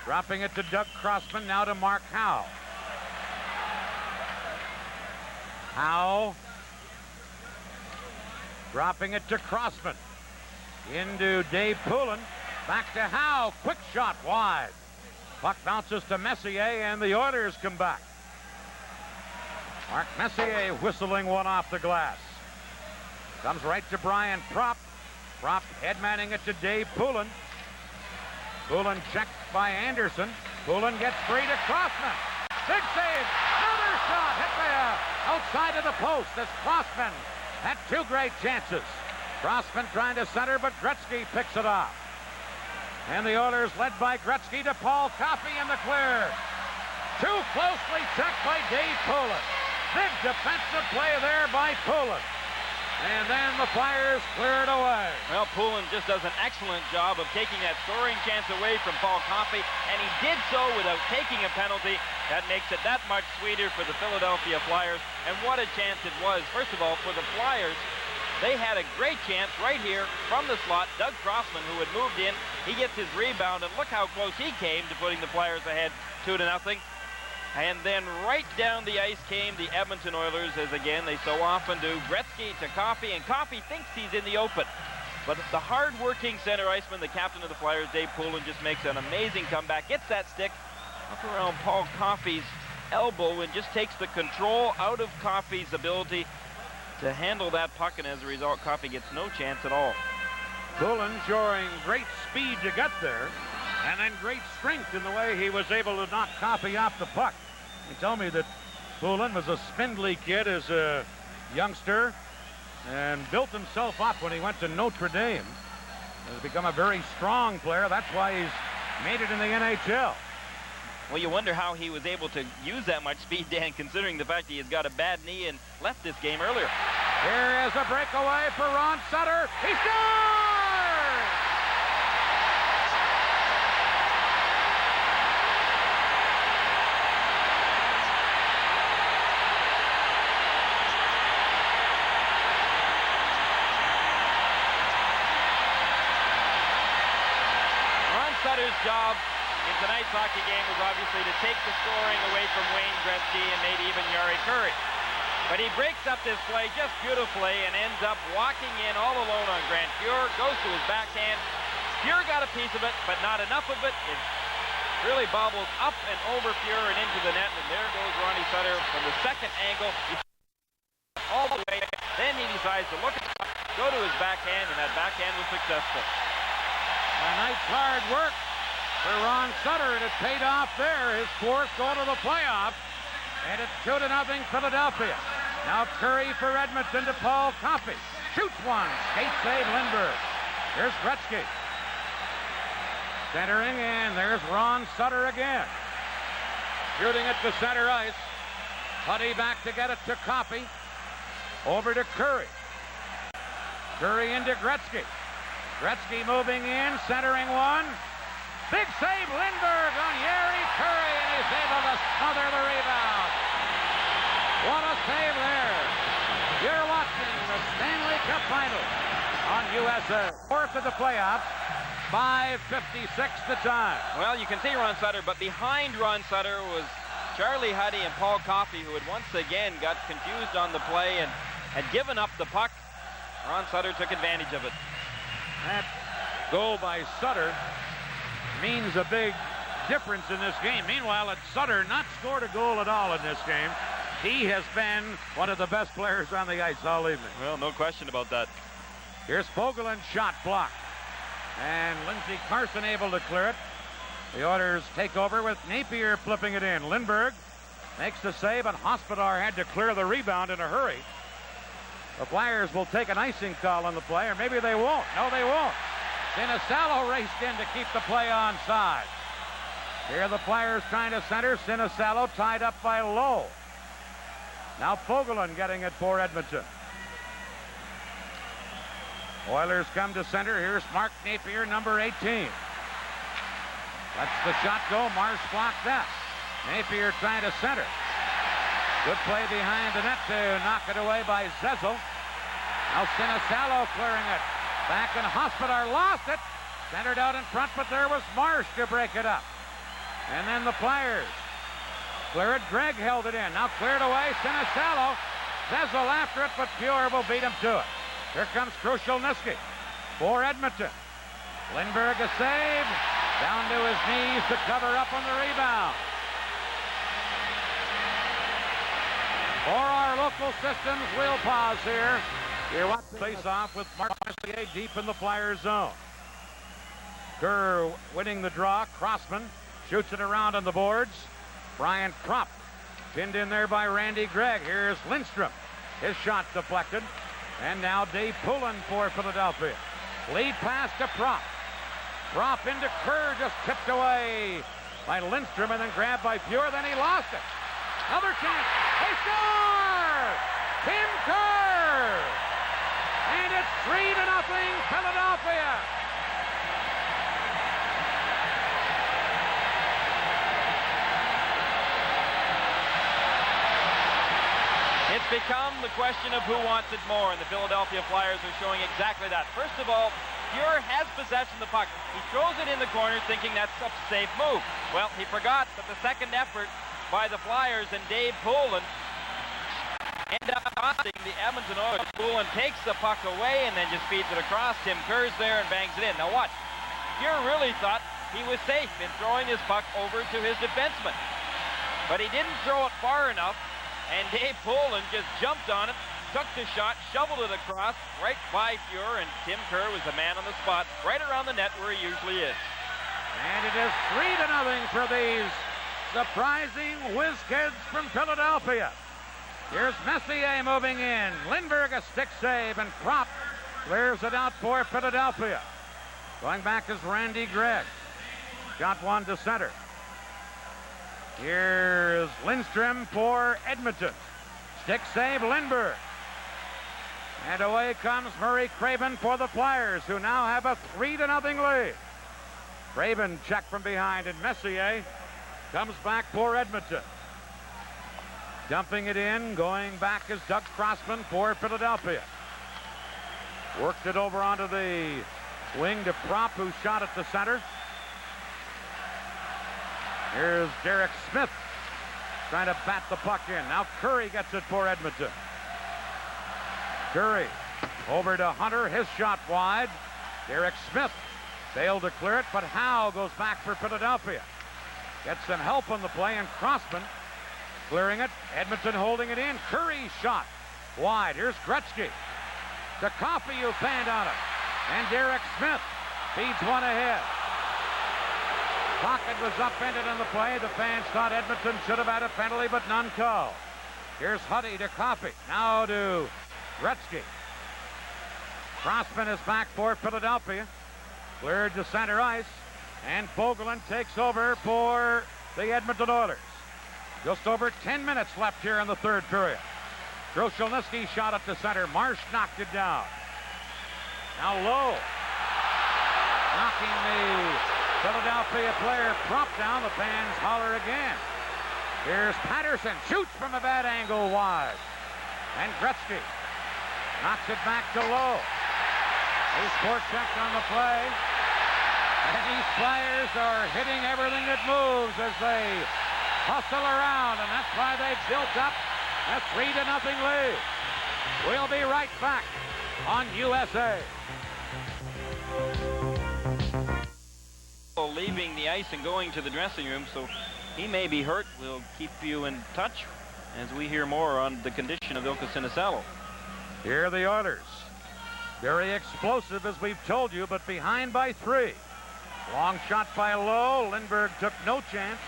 dropping it to Doug Crossman, now to Mark Howe. Howe dropping it to Crossman. Into Dave Poulin. Back to Howe. Quick shot wide. Puck bounces to Messier, and the Oilers come back. Mark Messier whistling one off the glass. Comes right to Brian Propp. Propp headmanning it to Dave Poulin. Poulin checked by Anderson. Poulin gets free to Crossman. Big save. Another shot hit there outside of the post as Crossman had two great chances. Crossman trying to center, but Gretzky picks it off. And the Oilers led by Gretzky to Paul Coffey in the clear. Too closely checked by Dave Poulin. Big defensive play there by Poulin. And then the Flyers clear it away. Well, Poulin just does an excellent job of taking that scoring chance away from Paul Coffey, and he did so without taking a penalty. That makes it that much sweeter for the Philadelphia Flyers. And what a chance it was. First of all, for the Flyers, they had a great chance right here from the slot. Doug Crossman, who had moved in, he gets his rebound, and look how close he came to putting the Flyers ahead 2-0. And then right down the ice came the Edmonton Oilers, as again they so often do. Gretzky to Coffey, and Coffey thinks he's in the open. But the hard-working center iceman, the captain of the Flyers, Dave Poulin, just makes an amazing comeback. Gets that stick up around Paul Coffey's elbow and just takes the control out of Coffey's ability to handle that puck, and as a result, Coffey gets no chance at all. Poulin showing great speed to get there, and then great strength in the way he was able to knock Coffey off the puck. They tell me that Poulin was a spindly kid as a youngster and built himself up when he went to Notre Dame. Has become a very strong player. That's why he's made it in the NHL. Well, you wonder how he was able to use that much speed, Dan, considering the fact he has got a bad knee and left this game earlier. Here is a breakaway for Ron Sutter. He scores! Sutter's job in tonight's hockey game was obviously to take the scoring away from Wayne Gretzky and maybe even Jari Kurri. But he breaks up this play just beautifully and ends up walking in all alone on Grant Fuhr, goes to his backhand. Fuhr got a piece of it, but not enough of it. It really bobbles up and over Fuhr and into the net, and there goes Ronnie Sutter from the second angle. All the way. Then he decides to look at the puck, go to his backhand, and that backhand was successful. A nice hard work for Ron Sutter, and it paid off there. His fourth goal to the playoffs, and it's 2-0 Philadelphia. Now Curry for Edmonton to Paul Coffey. Shoots one. Skate save Lindbergh. Here's Gretzky. Centering, and there's Ron Sutter again. Shooting it to center ice. Putty back to get it to Coffey. Over to Curry. Curry into Gretzky. Gretzky moving in, centering one. Big save, Lindbergh on Yeri Curry, and he's able to smother the rebound. What a save there. You're watching the Stanley Cup Final on USA. Fourth of the playoffs. 5:56 the time. Well, you can see Ron Sutter, but behind Ron Sutter was Charlie Huddy and Paul Coffey, who had once again got confused on the play and had given up the puck. Ron Sutter took advantage of it. That goal by Sutter means a big difference in this game. Meanwhile, had Sutter not scored a goal at all in this game, he has been one of the best players on the ice all evening. Well, no question about that. Here's Fogeland's shot blocked. And Lindsey Carson able to clear it. The Oilers take over with Napier flipping it in. Lindbergh makes the save, and Hospodar had to clear the rebound in a hurry. The Flyers will take an icing call on the play, or maybe they won't. No, they won't. Sinisalo raced in to keep the play onside. Here the Flyers trying to center. Sinisalo tied up by Lowe. Now Fogeland getting it for Edmonton. Oilers come to center. Here's Mark Napier, number 18. That's the shot go. Marsh blocked that. Napier trying to center. Good play behind the net to knock it away by Zezel. Now Sinisalo clearing it. Back and Hospodar lost it. Centered out in front, but there was Marsh to break it up. And then the Flyers clear it. Gregg held it in. Now cleared away. Sinisalo. Zezel after it, but Fuhr will beat him to it. Here comes Krushelnyski for Edmonton. Lindbergh a save. Down to his knees to cover up on the rebound. For our local systems, we'll pause here. You're watching face-off with Mark Messier deep in the Flyers zone. Kerr winning the draw. Crossman shoots it around on the boards. Brian Kropp pinned in there by Randy Gregg. Here's Lindstrom. His shot deflected. And now Dave Poulin for Philadelphia. Lead pass to Propp. Propp into Kerr, just tipped away by Lindstrom and then grabbed by Fuhr. Then he lost it. Another chance. They score! Tim Kerr! And it's 3-0 Philadelphia. It's become the question of who wants it more, and the Philadelphia Flyers are showing exactly that. First of all, Fuhr has possession of the puck. He throws it in the corner thinking that's a safe move. Well, he forgot that the second effort by the Flyers and Dave Poulin end up costing the Edmonton Oilers. Poulin takes the puck away and then just feeds it across. Tim Kerr's there and bangs it in. Now watch. Fuhr really thought he was safe in throwing his puck over to his defenseman. But he didn't throw it far enough. And Dave Poulin just jumped on it, took the shot, shoveled it across right by Fuhr, and Tim Kerr was the man on the spot, right around the net where he usually is. And it is 3-0 for these surprising whiz kids from Philadelphia. Here's Messier moving in. Lindbergh a stick save, and Kropp clears it out for Philadelphia. Going back is Randy Gregg. Got one to center. Here's Lindstrom for Edmonton. Stick save, Lindbergh. And away comes Murray Craven for the Flyers, who now have a 3-0 lead. Craven checked from behind, and Messier comes back for Edmonton. Dumping it in, going back is Doug Crossman for Philadelphia. Worked it over onto the wing to Propp, who shot at the center. Here's Derek Smith trying to bat the puck in. Now Curry gets it for Edmonton. Curry over to Hunter. His shot wide. Derek Smith failed to clear it, but Howe goes back for Philadelphia. Gets some help on the play, and Crossman clearing it. Edmonton holding it in. Curry's shot. Wide. Here's Gretzky. To Coffey, who fanned on it. And Derek Smith feeds one ahead. Pocket was upended on the play. The fans thought Edmonton should have had a penalty, but none called. Here's Huddy to Coffey. Now to Gretzky. Crossman is back for Philadelphia. Cleared to center ice. And Fogelin takes over for the Edmonton Oilers. Just over 10 minutes left here in the third period. Krushelnyski shot it to center. Marsh knocked it down. Now Lowe. Knocking the Philadelphia player prop down. The fans holler again. Here's Patterson. Shoots from a bad angle wide. And Gretzky knocks it back to Lowe. He's forechecked on the play. And these Flyers are hitting everything that moves as they hustle around, and that's why they've built up a 3-0 lead. We'll be right back on USA. Leaving the ice and going to the dressing room, so he may be hurt. We'll keep you in touch as we hear more on the condition of Ilka Sinisalo. Here are the Oilers. Very explosive, as we've told you, but behind by 3. Long shot by Lowe. Lindbergh took no chance.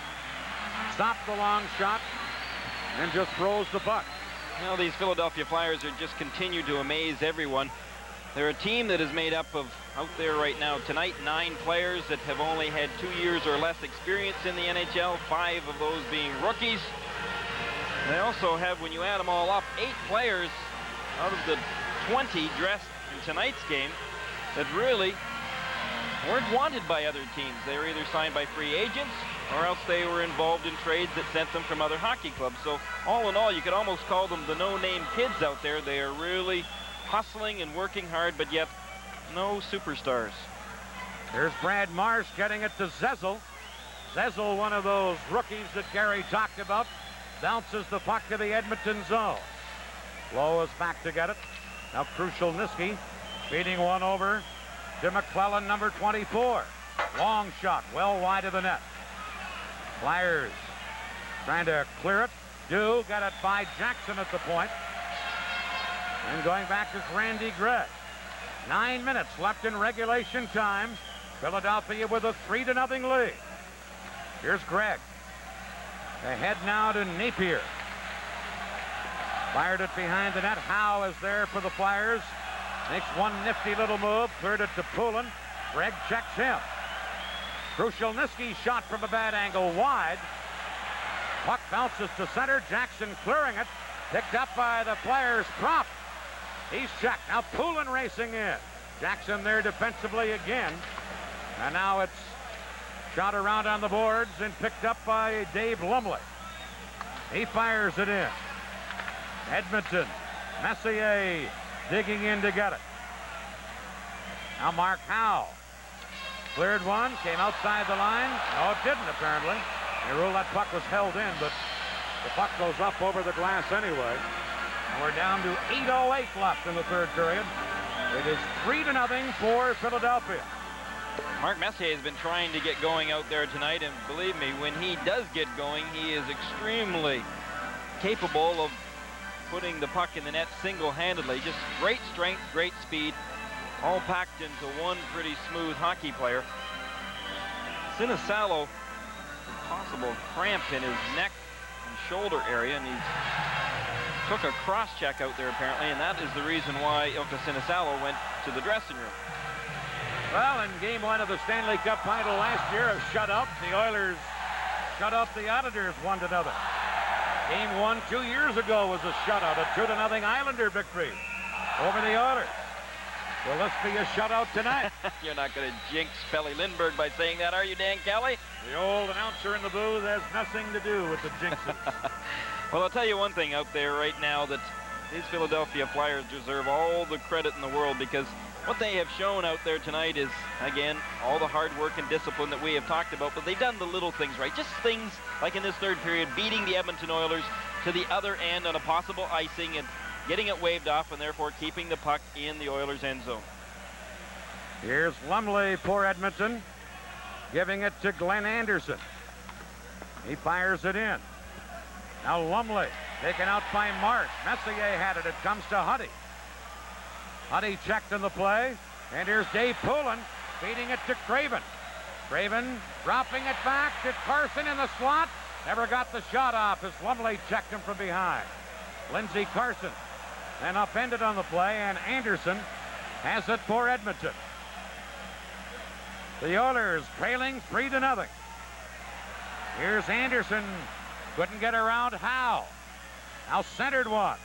Stopped the long shot and just throws the puck. Well, these Philadelphia Flyers are just continue to amaze everyone. They're a team that is made up of, out there right now tonight, 9 players that have only had 2 years or less experience in the NHL, 5 of those being rookies. They also have, when you add them all up, 8 players out of the 20 dressed in tonight's game that really weren't wanted by other teams. They were either signed by free agents or else they were involved in trades that sent them from other hockey clubs. So all in all, you could almost call them the no-name kids out there. They are really hustling and working hard, but yet no superstars. Here's Brad Marsh getting it to Zezel. Zezel, one of those rookies that Gary talked about, bounces the puck to the Edmonton zone. Lowe is back to get it. Now Krushelnyski feeding one over to McClellan, number 24. Long shot, well wide of the net. Flyers trying to clear it. Got it by Jackson at the point. And going back is Randy Gregg. 9 minutes left in regulation time. Philadelphia with a 3-0 lead. Here's Gregg. Ahead now to Napier. Fired it behind the net. Howe is there for the Flyers. Makes one nifty little move. Cleared it to Poulin. Gregg checks him. Krushelnyski shot from a bad angle wide. Puck bounces to center. Jackson clearing it. Picked up by the Flyers prop. He's checked. Now Poulin racing in. Jackson there defensively again. And now it's shot around on the boards and picked up by Dave Lumley. He fires it in. Edmonton. Messier digging in to get it. Now Mark Howe. Cleared one, came outside the line. No, it didn't, apparently. They ruled that puck was held in, but the puck goes up over the glass anyway. And we're down to 8:08 left in the third period. It is 3-0 for Philadelphia. Mark Messier has been trying to get going out there tonight, and believe me, when he does get going, he is extremely capable of putting the puck in the net single-handedly. Just great strength, great speed, all packed into one pretty smooth hockey player. Sinisalo, a possible cramp in his neck and shoulder area, and he's took a cross-check out there apparently, and that is the reason why Ilka Sinisalo went to the dressing room. Well, in game 1 of the Stanley Cup final last year, a shutout. The Oilers shut out the Islanders 1-0. Game 1 2 years ago was a shutout, a 2-0 Islander victory over the Oilers. Will this be a shutout tonight? You're not going to jinx Pelle Lindbergh by saying that, are you, Dan Kelly? The old announcer in the booth has nothing to do with the jinxes. Well, I'll tell you one thing out there right now, that these Philadelphia Flyers deserve all the credit in the world, because what they have shown out there tonight is, again, all the hard work and discipline that we have talked about, but they've done the little things right. Just things like in this third period, beating the Edmonton Oilers to the other end on a possible icing and getting it waved off, and therefore keeping the puck in the Oilers' end zone. Here's Lumley for Edmonton, giving it to Glenn Anderson. He fires it in. Now Lumley, taken out by Marsh. Messier had it. It comes to Huddy. Huddy checked in the play. And here's Dave Poulin feeding it to Craven. Craven dropping it back to Carson in the slot. Never got the shot off as Lumley checked him from behind. Lindsey Carson then upended on the play, and Anderson has it for Edmonton. The Oilers trailing 3-0. Here's Anderson. Couldn't get around Howe. Now centered one.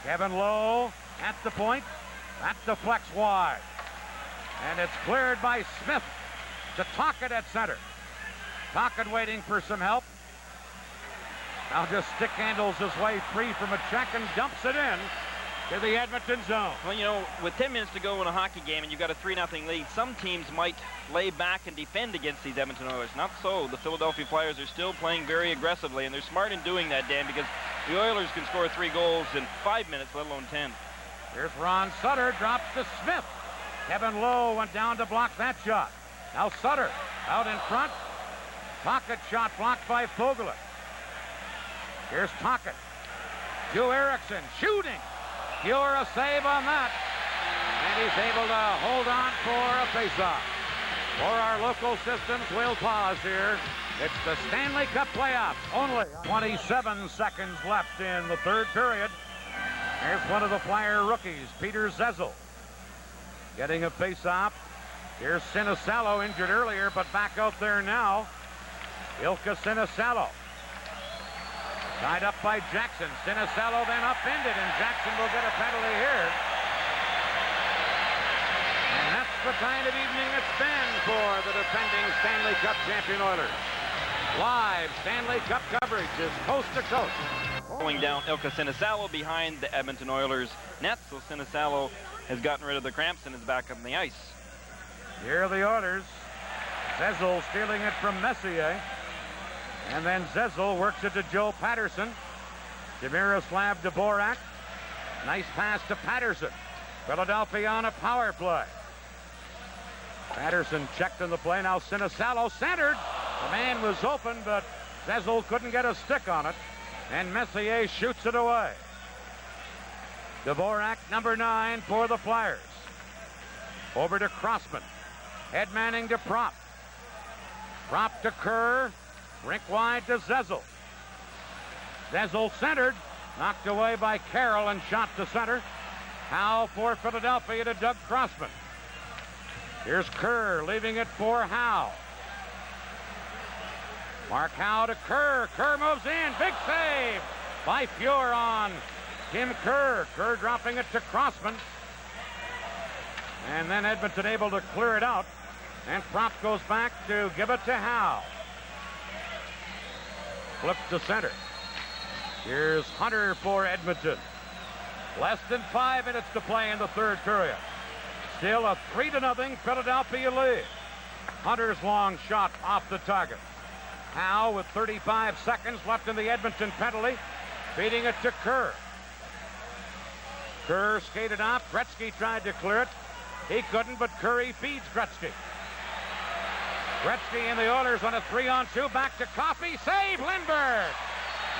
Kevin Lowe at the point. That deflects wide. And it's cleared by Smith to Tocchet at center. Tocchet waiting for some help. Now just stick handles his way free from a check and dumps it in to the Edmonton zone. Well, you know, with 10 minutes to go in a hockey game and you've got a 3-0 lead, some teams might lay back and defend against these Edmonton Oilers. Not so. The Philadelphia Flyers are still playing very aggressively, and they're smart in doing that, Dan, because the Oilers can score 3 goals in 5 minutes, let alone 10. Here's Ron Sutter, drops to Smith. Kevin Lowe went down to block that shot. Now Sutter out in front. Tocchet shot blocked by Fogelin. Here's Tocchet. Hugh Erickson shooting. Pure a save on that. And he's able to hold on for a faceoff. For our local systems, we'll pause here. It's the Stanley Cup playoffs. Only 27 seconds left in the third period. Here's one of the Flyer rookies, Peter Zezel, getting a face-off. Here's Sinisalo, injured earlier, but back out there now. Ilka Sinisalo. Tied up by Jackson. Sinisalo then upended, and Jackson will get a penalty here. And that's the kind of evening it's been for the defending Stanley Cup champion Oilers. Live Stanley Cup coverage is coast to coast. Going down Ilka Sinisalo behind the Edmonton Oilers net, so Sinisalo has gotten rid of the cramps and is back on the ice. Here are the Oilers. Zezel stealing it from Messier. And then Zezel works it to Joe Patterson. To Miroslav Dvorak. Nice pass to Patterson. Philadelphia on a power play. Patterson checked in the play. Now Sinisalo centered. The man was open, but Zezel couldn't get a stick on it. And Messier shoots it away. Dvorak, number 9 for the Flyers. Over to Crossman. Head Manning to Prop. Prop to Kerr. Rink wide to Zezel. Zezel centered. Knocked away by Carroll and shot to center. Howe for Philadelphia to Doug Crossman. Here's Kerr leaving it for Howe. Mark Howe to Kerr. Kerr moves in. Big save by Fuhr on Tim Kerr. Kerr dropping it to Crossman. And then Edmonton able to clear it out. And Prop goes back to give it to Howe. Flip to center. Here's Hunter for Edmonton. Less than 5 minutes to play in the third period. Still a 3-0 Philadelphia lead. Hunter's long shot off the target. Howe with 35 seconds left in the Edmonton penalty. Feeding it to Kerr. Kerr skated off. Gretzky tried to clear it. He couldn't, but Curry feeds Gretzky. Gretzky and the Oilers on a 3-on-2. Back to Coffey. Save Lindbergh.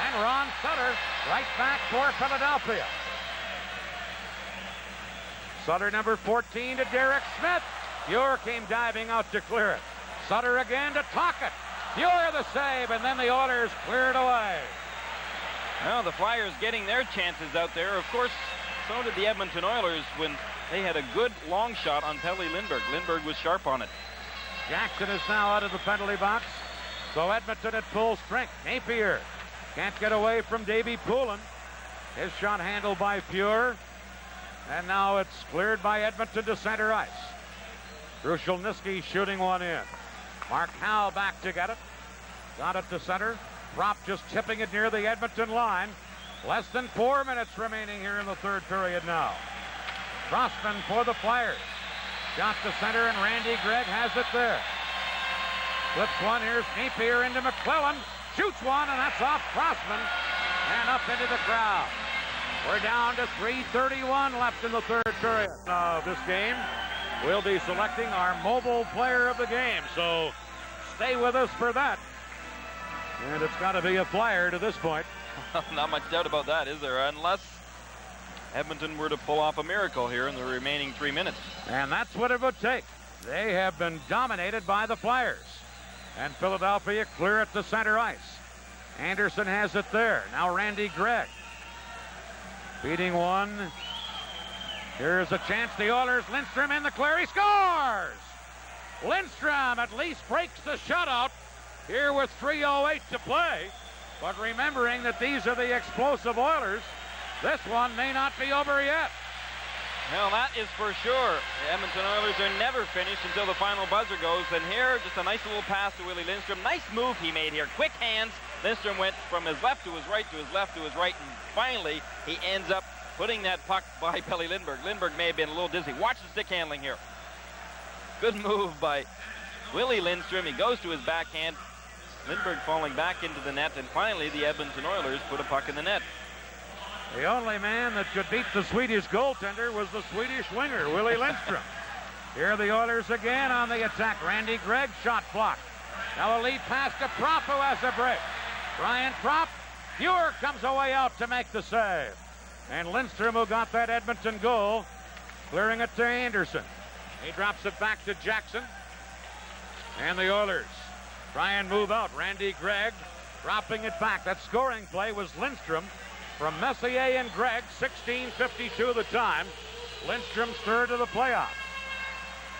And Ron Sutter right back for Philadelphia. Sutter number 14 to Derek Smith. Fuhr came diving out to clear it. Sutter again to Tocchet. Fuhr the save, and then the Oilers cleared away. Well, the Flyers getting their chances out there. Of course, so did the Edmonton Oilers when they had a good long shot on Pelle Lindbergh. Lindbergh was sharp on it. Jackson is now out of the penalty box. So Edmonton at full strength. Napier can't get away from Davey Poulin. His shot handled by Fuhr. And now it's cleared by Edmonton to center ice. Krushelnyski shooting one in. Mark Howe back to get it. Got it to center. Prop just tipping it near the Edmonton line. Less than 4 minutes remaining here in the third period now. Crossman for the Flyers. Shot to center, and Randy Gregg has it there. Flips one. Here's Napier into McClellan. Shoots one, and that's off Crossman. And up into the crowd. We're down to 3:31 left in the third period of this game. We'll be selecting our mobile player of the game, so stay with us for that. And it's got to be a flyer to this point. Not much doubt about that, is there? Unless Edmonton were to pull off a miracle here in the remaining 3 minutes. And that's what it would take. They have been dominated by the Flyers. And Philadelphia clear at the center ice. Anderson has it there. Now Randy Gregg. Beating one. Here's a chance. The Oilers. Lindstrom in the clear. He scores! Lindstrom at least breaks the shutout here with 3:08 to play. But remembering that these are the explosive Oilers, this one may not be over yet. Well, that is for sure. The Edmonton Oilers are never finished until the final buzzer goes. And here, just a nice little pass to Willie Lindstrom. Nice move he made here. Quick hands. Lindstrom went from his left to his right to his left to his right. And finally, he ends up putting that puck by Pelle Lindbergh. Lindbergh may have been a little dizzy. Watch the stick handling here. Good move by Willie Lindstrom. He goes to his backhand. Lindbergh falling back into the net. And finally, the Edmonton Oilers put a puck in the net. The only man that could beat the Swedish goaltender was the Swedish winger, Willie Lindstrom. Here the Oilers again on the attack. Randy Gregg, shot blocked. Now a lead pass to Propp, who has a break. Brian Propp, Fuhr comes away out to make the save. And Lindstrom, who got that Edmonton goal, clearing it to Anderson. He drops it back to Jackson. And the Oilers try and move out. Randy Gregg dropping it back. That scoring play was Lindstrom. From Messier and Gregg, 16:52 the time. Lindstrom's third of the playoffs.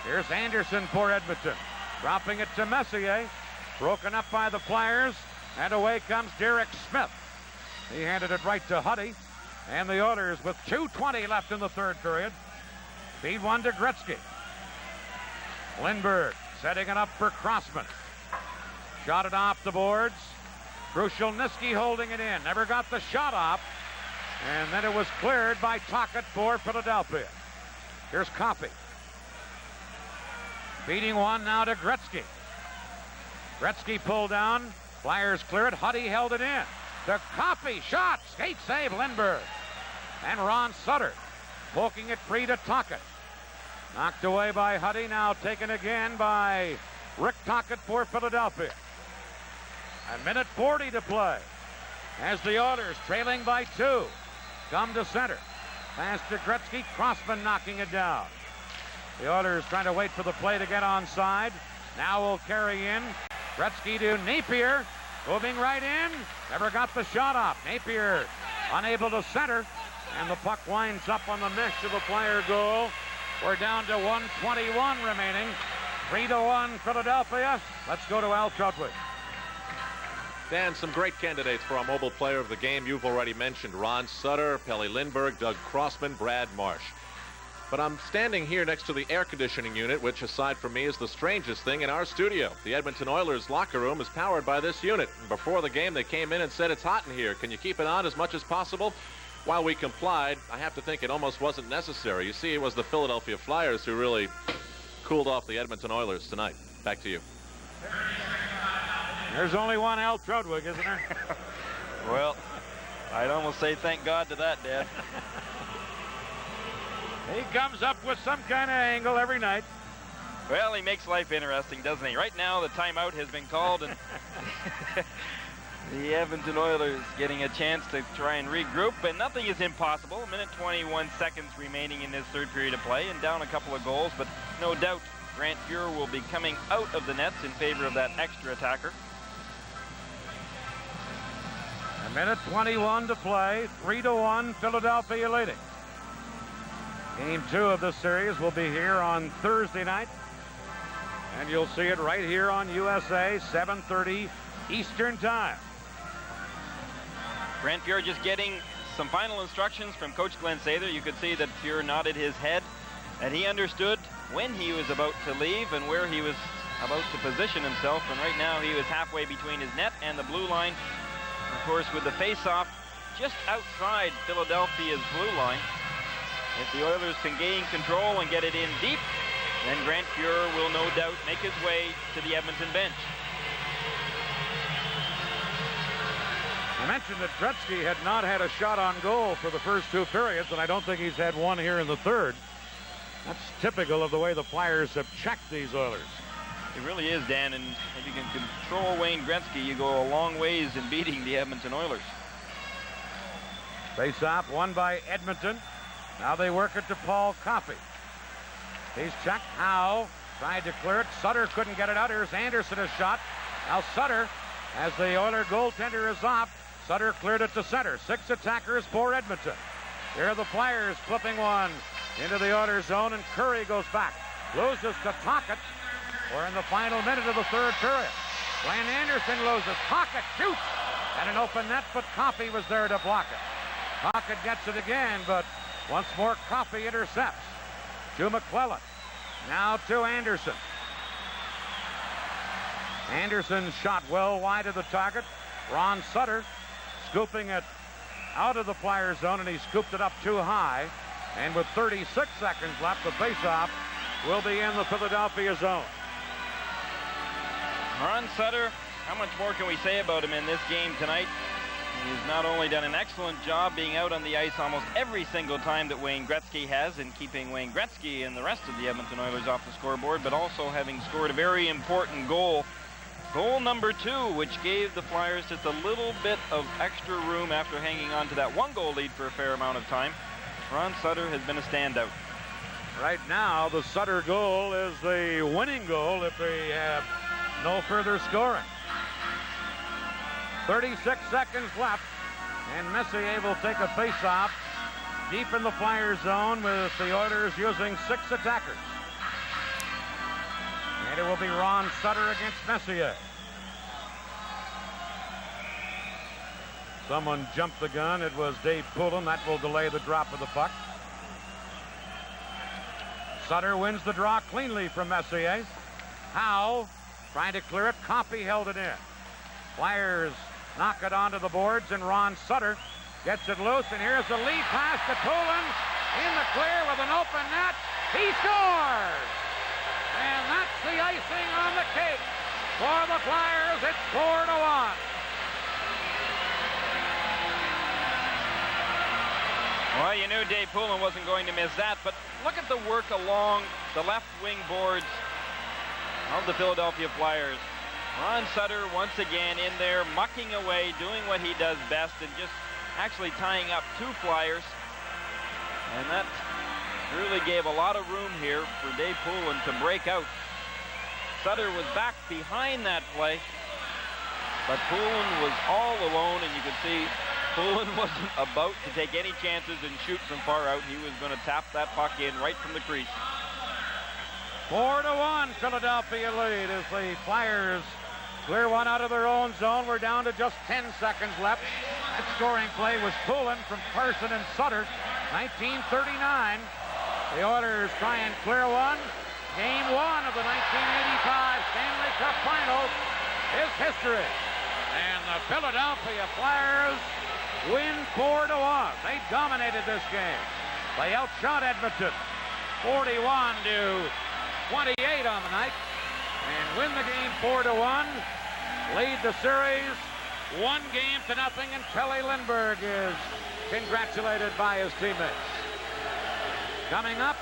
Here's Anderson for Edmonton. Dropping it to Messier. Broken up by the Flyers. And away comes Derek Smith. He handed it right to Huddy. And the Oilers, with 2:20 left in the third period, feed one to Gretzky. Lindbergh setting it up for Crossman. Shot it off the boards. Krushelnyski holding it in. Never got the shot off. And then it was cleared by Tocchet for Philadelphia. Here's Coffey. Feeding one now to Gretzky. Gretzky pulled down. Flyers clear it. Huddy held it in. To Coffey. Shot. Skate save Lindbergh. And Ron Sutter poking it free to Tocchet. Knocked away by Huddy. Now taken again by Rick Tocchet for Philadelphia. A minute 40 to play as the Oilers, trailing by 2, come to center. Pass to Gretzky. Crossman knocking it down. The Oilers trying to wait for the play to get onside. Now will carry in. Gretzky to Napier. Moving right in. Never got the shot off. Napier unable to center. And the puck winds up on the mesh of the Flyer goal. We're down to 1:21 remaining. 3-1 Philadelphia. Let's go to Al Trudwick. Dan, some great candidates for our mobile player of the game. You've already mentioned Ron Sutter, Pelle Lindbergh, Doug Crossman, Brad Marsh. But I'm standing here next to the air conditioning unit, which aside from me is the strangest thing in our studio. The Edmonton Oilers locker room is powered by this unit. And before the game, they came in and said, "It's hot in here. Can you keep it on as much as possible?" While we complied, I have to think it almost wasn't necessary. You see, it was the Philadelphia Flyers who really cooled off the Edmonton Oilers tonight. Back to you. There's only one Al Trudwick, isn't there? Well, I'd almost say thank God to that, Dad. He comes up with some kind of angle every night. Well, he makes life interesting, doesn't he? Right now, the timeout has been called, and the Edmonton Oilers getting a chance to try and regroup, but nothing is impossible. 1:21 seconds remaining in this third period of play, and down a couple of goals, but no doubt Grant Fuhr will be coming out of the nets in favor of that extra attacker. 1:21 to play. 3-1, Philadelphia leading. Game 2 of this series will be here on Thursday night. And you'll see it right here on USA, 7:30 Eastern Time. Grant Fuhr just getting some final instructions from Coach Glenn Sather. You could see that Fuhr nodded his head, and he understood when he was about to leave and where he was about to position himself. And right now he was halfway between his net and the blue line. Of course, with the face-off just outside Philadelphia's blue line. If the Oilers can gain control and get it in deep, then Grant Fuhr will no doubt make his way to the Edmonton bench. I mentioned that Gretzky had not had a shot on goal for the first 2 periods, and I don't think he's had one here in the third. That's typical of the way the Flyers have checked these Oilers. It really is, Dan, and if you can control Wayne Gretzky, you go a long ways in beating the Edmonton Oilers. Face-off won by Edmonton. Now they work it to Paul Coffey. He's checked. Howe tried to clear it. Sutter couldn't get it out. Here's Anderson a shot. Now Sutter, as the Oiler goaltender is off, Sutter cleared it to center. 6 attackers for Edmonton. Here are the Flyers flipping one into the Oilers zone, and Curry goes back. Loses to Tocchet. We're in the final minute of the third period. Glenn Anderson loses. Tocchet shoots at an open net, but Coffey was there to block it. Tocchet gets it again, but once more Coffey intercepts. To McClellan. Now to Anderson. Anderson's shot well wide of the target. Ron Sutter scooping it out of the Flyers zone, and he scooped it up too high. And with 36 seconds left, the faceoff will be in the Philadelphia zone. Ron Sutter, how much more can we say about him in this game tonight? He's not only done an excellent job being out on the ice almost every single time that Wayne Gretzky has, and keeping Wayne Gretzky and the rest of the Edmonton Oilers off the scoreboard, but also having scored a very important goal. Goal number 2, which gave the Flyers just a little bit of extra room after hanging on to that 1-goal lead for a fair amount of time. Ron Sutter has been a standout. Right now, the Sutter goal is the winning goal if they have no further scoring. 36 seconds left, and Messier will take a face-off deep in the Flyers zone with the Oilers using 6 attackers. And it will be Ron Sutter against Messier. Someone jumped the gun. It was Dave Poulin. That will delay the drop of the puck. Sutter wins the draw cleanly from Messier. Howe trying to clear it. Coffey held it in. Flyers knock it onto the boards, and Ron Sutter gets it loose. And here's the lead pass to Poulin. In the clear with an open net. He scores! And that's the icing on the cake for the Flyers. It's 4-1. Well, you knew Dave Poulin wasn't going to miss that, but look at the work along the left wing boards of the Philadelphia Flyers. Ron Sutter once again in there, mucking away, doing what he does best, and just actually tying up 2 Flyers. And that really gave a lot of room here for Dave Poulin to break out. Sutter was back behind that play, but Poulin was all alone, and you could see Poulin wasn't about to take any chances and shoot from far out. He was going to tap that puck in right from the crease. 4-1 Philadelphia lead as the Flyers clear one out of their own zone. We're down to just 10 seconds left. That scoring play was Poulin from Carson and Sutter. 1939. The Oilers try and clear one. Game 1 of the 1985 Stanley Cup Finals is history. And the Philadelphia Flyers win 4-1. They dominated this game. They outshot Edmonton 41-28 on the night and win the game 4-1. Lead the series 1-0, and Kelly Lindbergh is congratulated by his teammates. Coming up,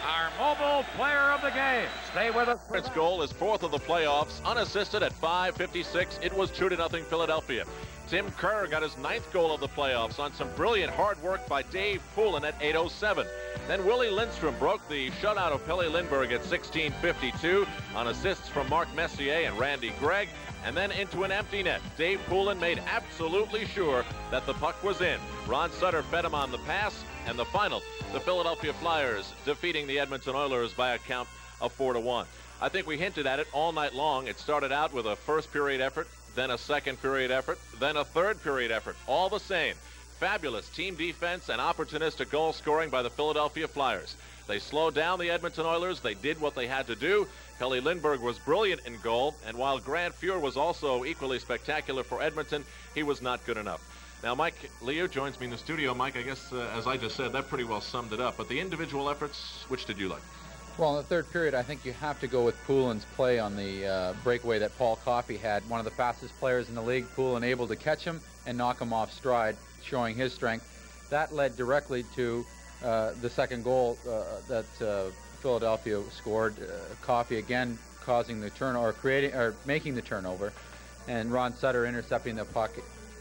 our mobile player of the game. Stay with us. Its goal is 4th of the playoffs, unassisted at 5:56. It was 2-0 Philadelphia. Tim Kerr got his 9th goal of the playoffs on some brilliant hard work by Dave Poulin at 8:07. Then Willie Lindstrom broke the shutout of Kelly Lindbergh at 16:52 on assists from Mark Messier and Randy Gregg. And then into an empty net. Dave Poulin made absolutely sure that the puck was in. Ron Sutter fed him on the pass. And the final, the Philadelphia Flyers defeating the Edmonton Oilers by a count of 4-1. I think we hinted at it all night long. It started out with a first period effort, then a second period effort, then a third period effort. All the same, fabulous team defense and opportunistic goal scoring by the Philadelphia Flyers. They slowed down the Edmonton Oilers. They did what they had to do. Kelly Lindbergh was brilliant in goal, and while Grant Fuhr was also equally spectacular for Edmonton, he was not good enough. Now, Mike Leo joins me in the studio. Mike, I guess, as I just said, that pretty well summed it up. But the individual efforts, which did you like? Well, in the third period, I think you have to go with Poulin's play on the breakaway that Paul Coffey had. One of the fastest players in the league, Poulin able to catch him and knock him off stride, showing his strength. That led directly to the second goal that Philadelphia scored. Coffey again causing the turnover, making the turnover, and Ron Sutter intercepting the puck,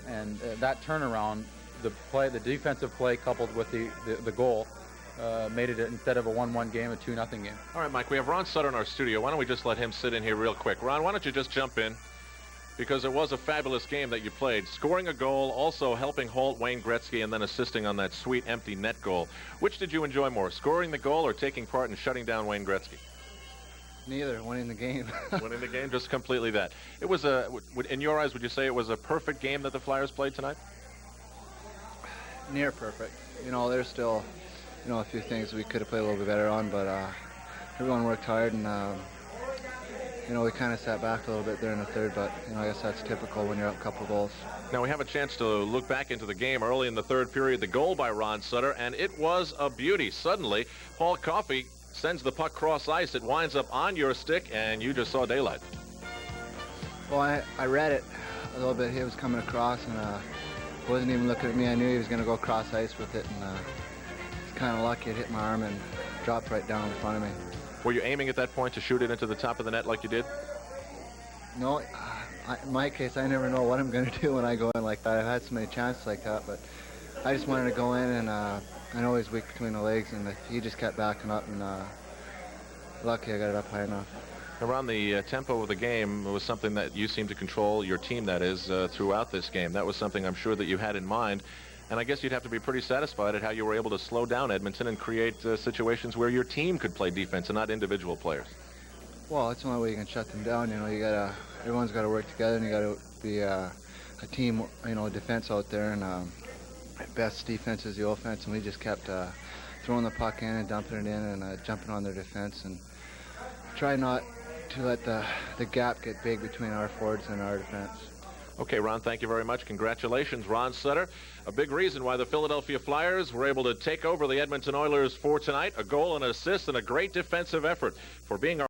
and that turnaround, the defensive play coupled with the goal, made it, instead of a 1-1 game, a 2-0 game. All right, Mike, we have Ron Sutter in our studio. Why don't we just let him sit in here real quick? Ron, why don't you just jump in? Because it was a fabulous game that you played, scoring a goal, also helping halt Wayne Gretzky, and then assisting on that sweet empty net goal. Which did you enjoy more, scoring the goal or taking part in shutting down Wayne Gretzky? Neither, winning the game. Winning the game, just completely that. It was in your eyes, would you say it was a perfect game that the Flyers played tonight? Near perfect. You know, there's still, a few things we could have played a little bit better on, but everyone worked hard, and we kind of sat back a little bit there in the third, but I guess that's typical when you're up a couple goals. Now we have a chance to look back into the game early in the third period. The goal by Ron Sutter, and it was a beauty. Suddenly, Paul Coffey sends the puck cross ice. It winds up on your stick, and you just saw daylight. Well, I read it a little bit. He was coming across, and wasn't even looking at me. I knew he was going to go cross ice with it, and it's kind of lucky it hit my arm and dropped right down in front of me. Were you aiming at that point to shoot it into the top of the net like you did? No, in my case, I never know what I'm going to do when I go in like that. I've had so many chances like that, but I just wanted to go in, and I know he's weak between the legs, and he just kept backing up, and lucky I got it up high enough. Around the tempo of the game was something that you seemed to control, your team that is, throughout this game. That was something I'm sure that you had in mind. And I guess you'd have to be pretty satisfied at how you were able to slow down Edmonton and create situations where your team could play defense and not individual players. Well, that's the only way you can shut them down. Everyone's got to work together, and you got to be a team, defense out there. And best defense is the offense, and we just kept throwing the puck in and dumping it in and jumping on their defense, and try not to let the gap get big between our forwards and our defense. Okay, Ron, thank you very much. Congratulations, Ron Sutter. A big reason why the Philadelphia Flyers were able to take over the Edmonton Oilers for tonight. A goal, an assist, and a great defensive effort for being our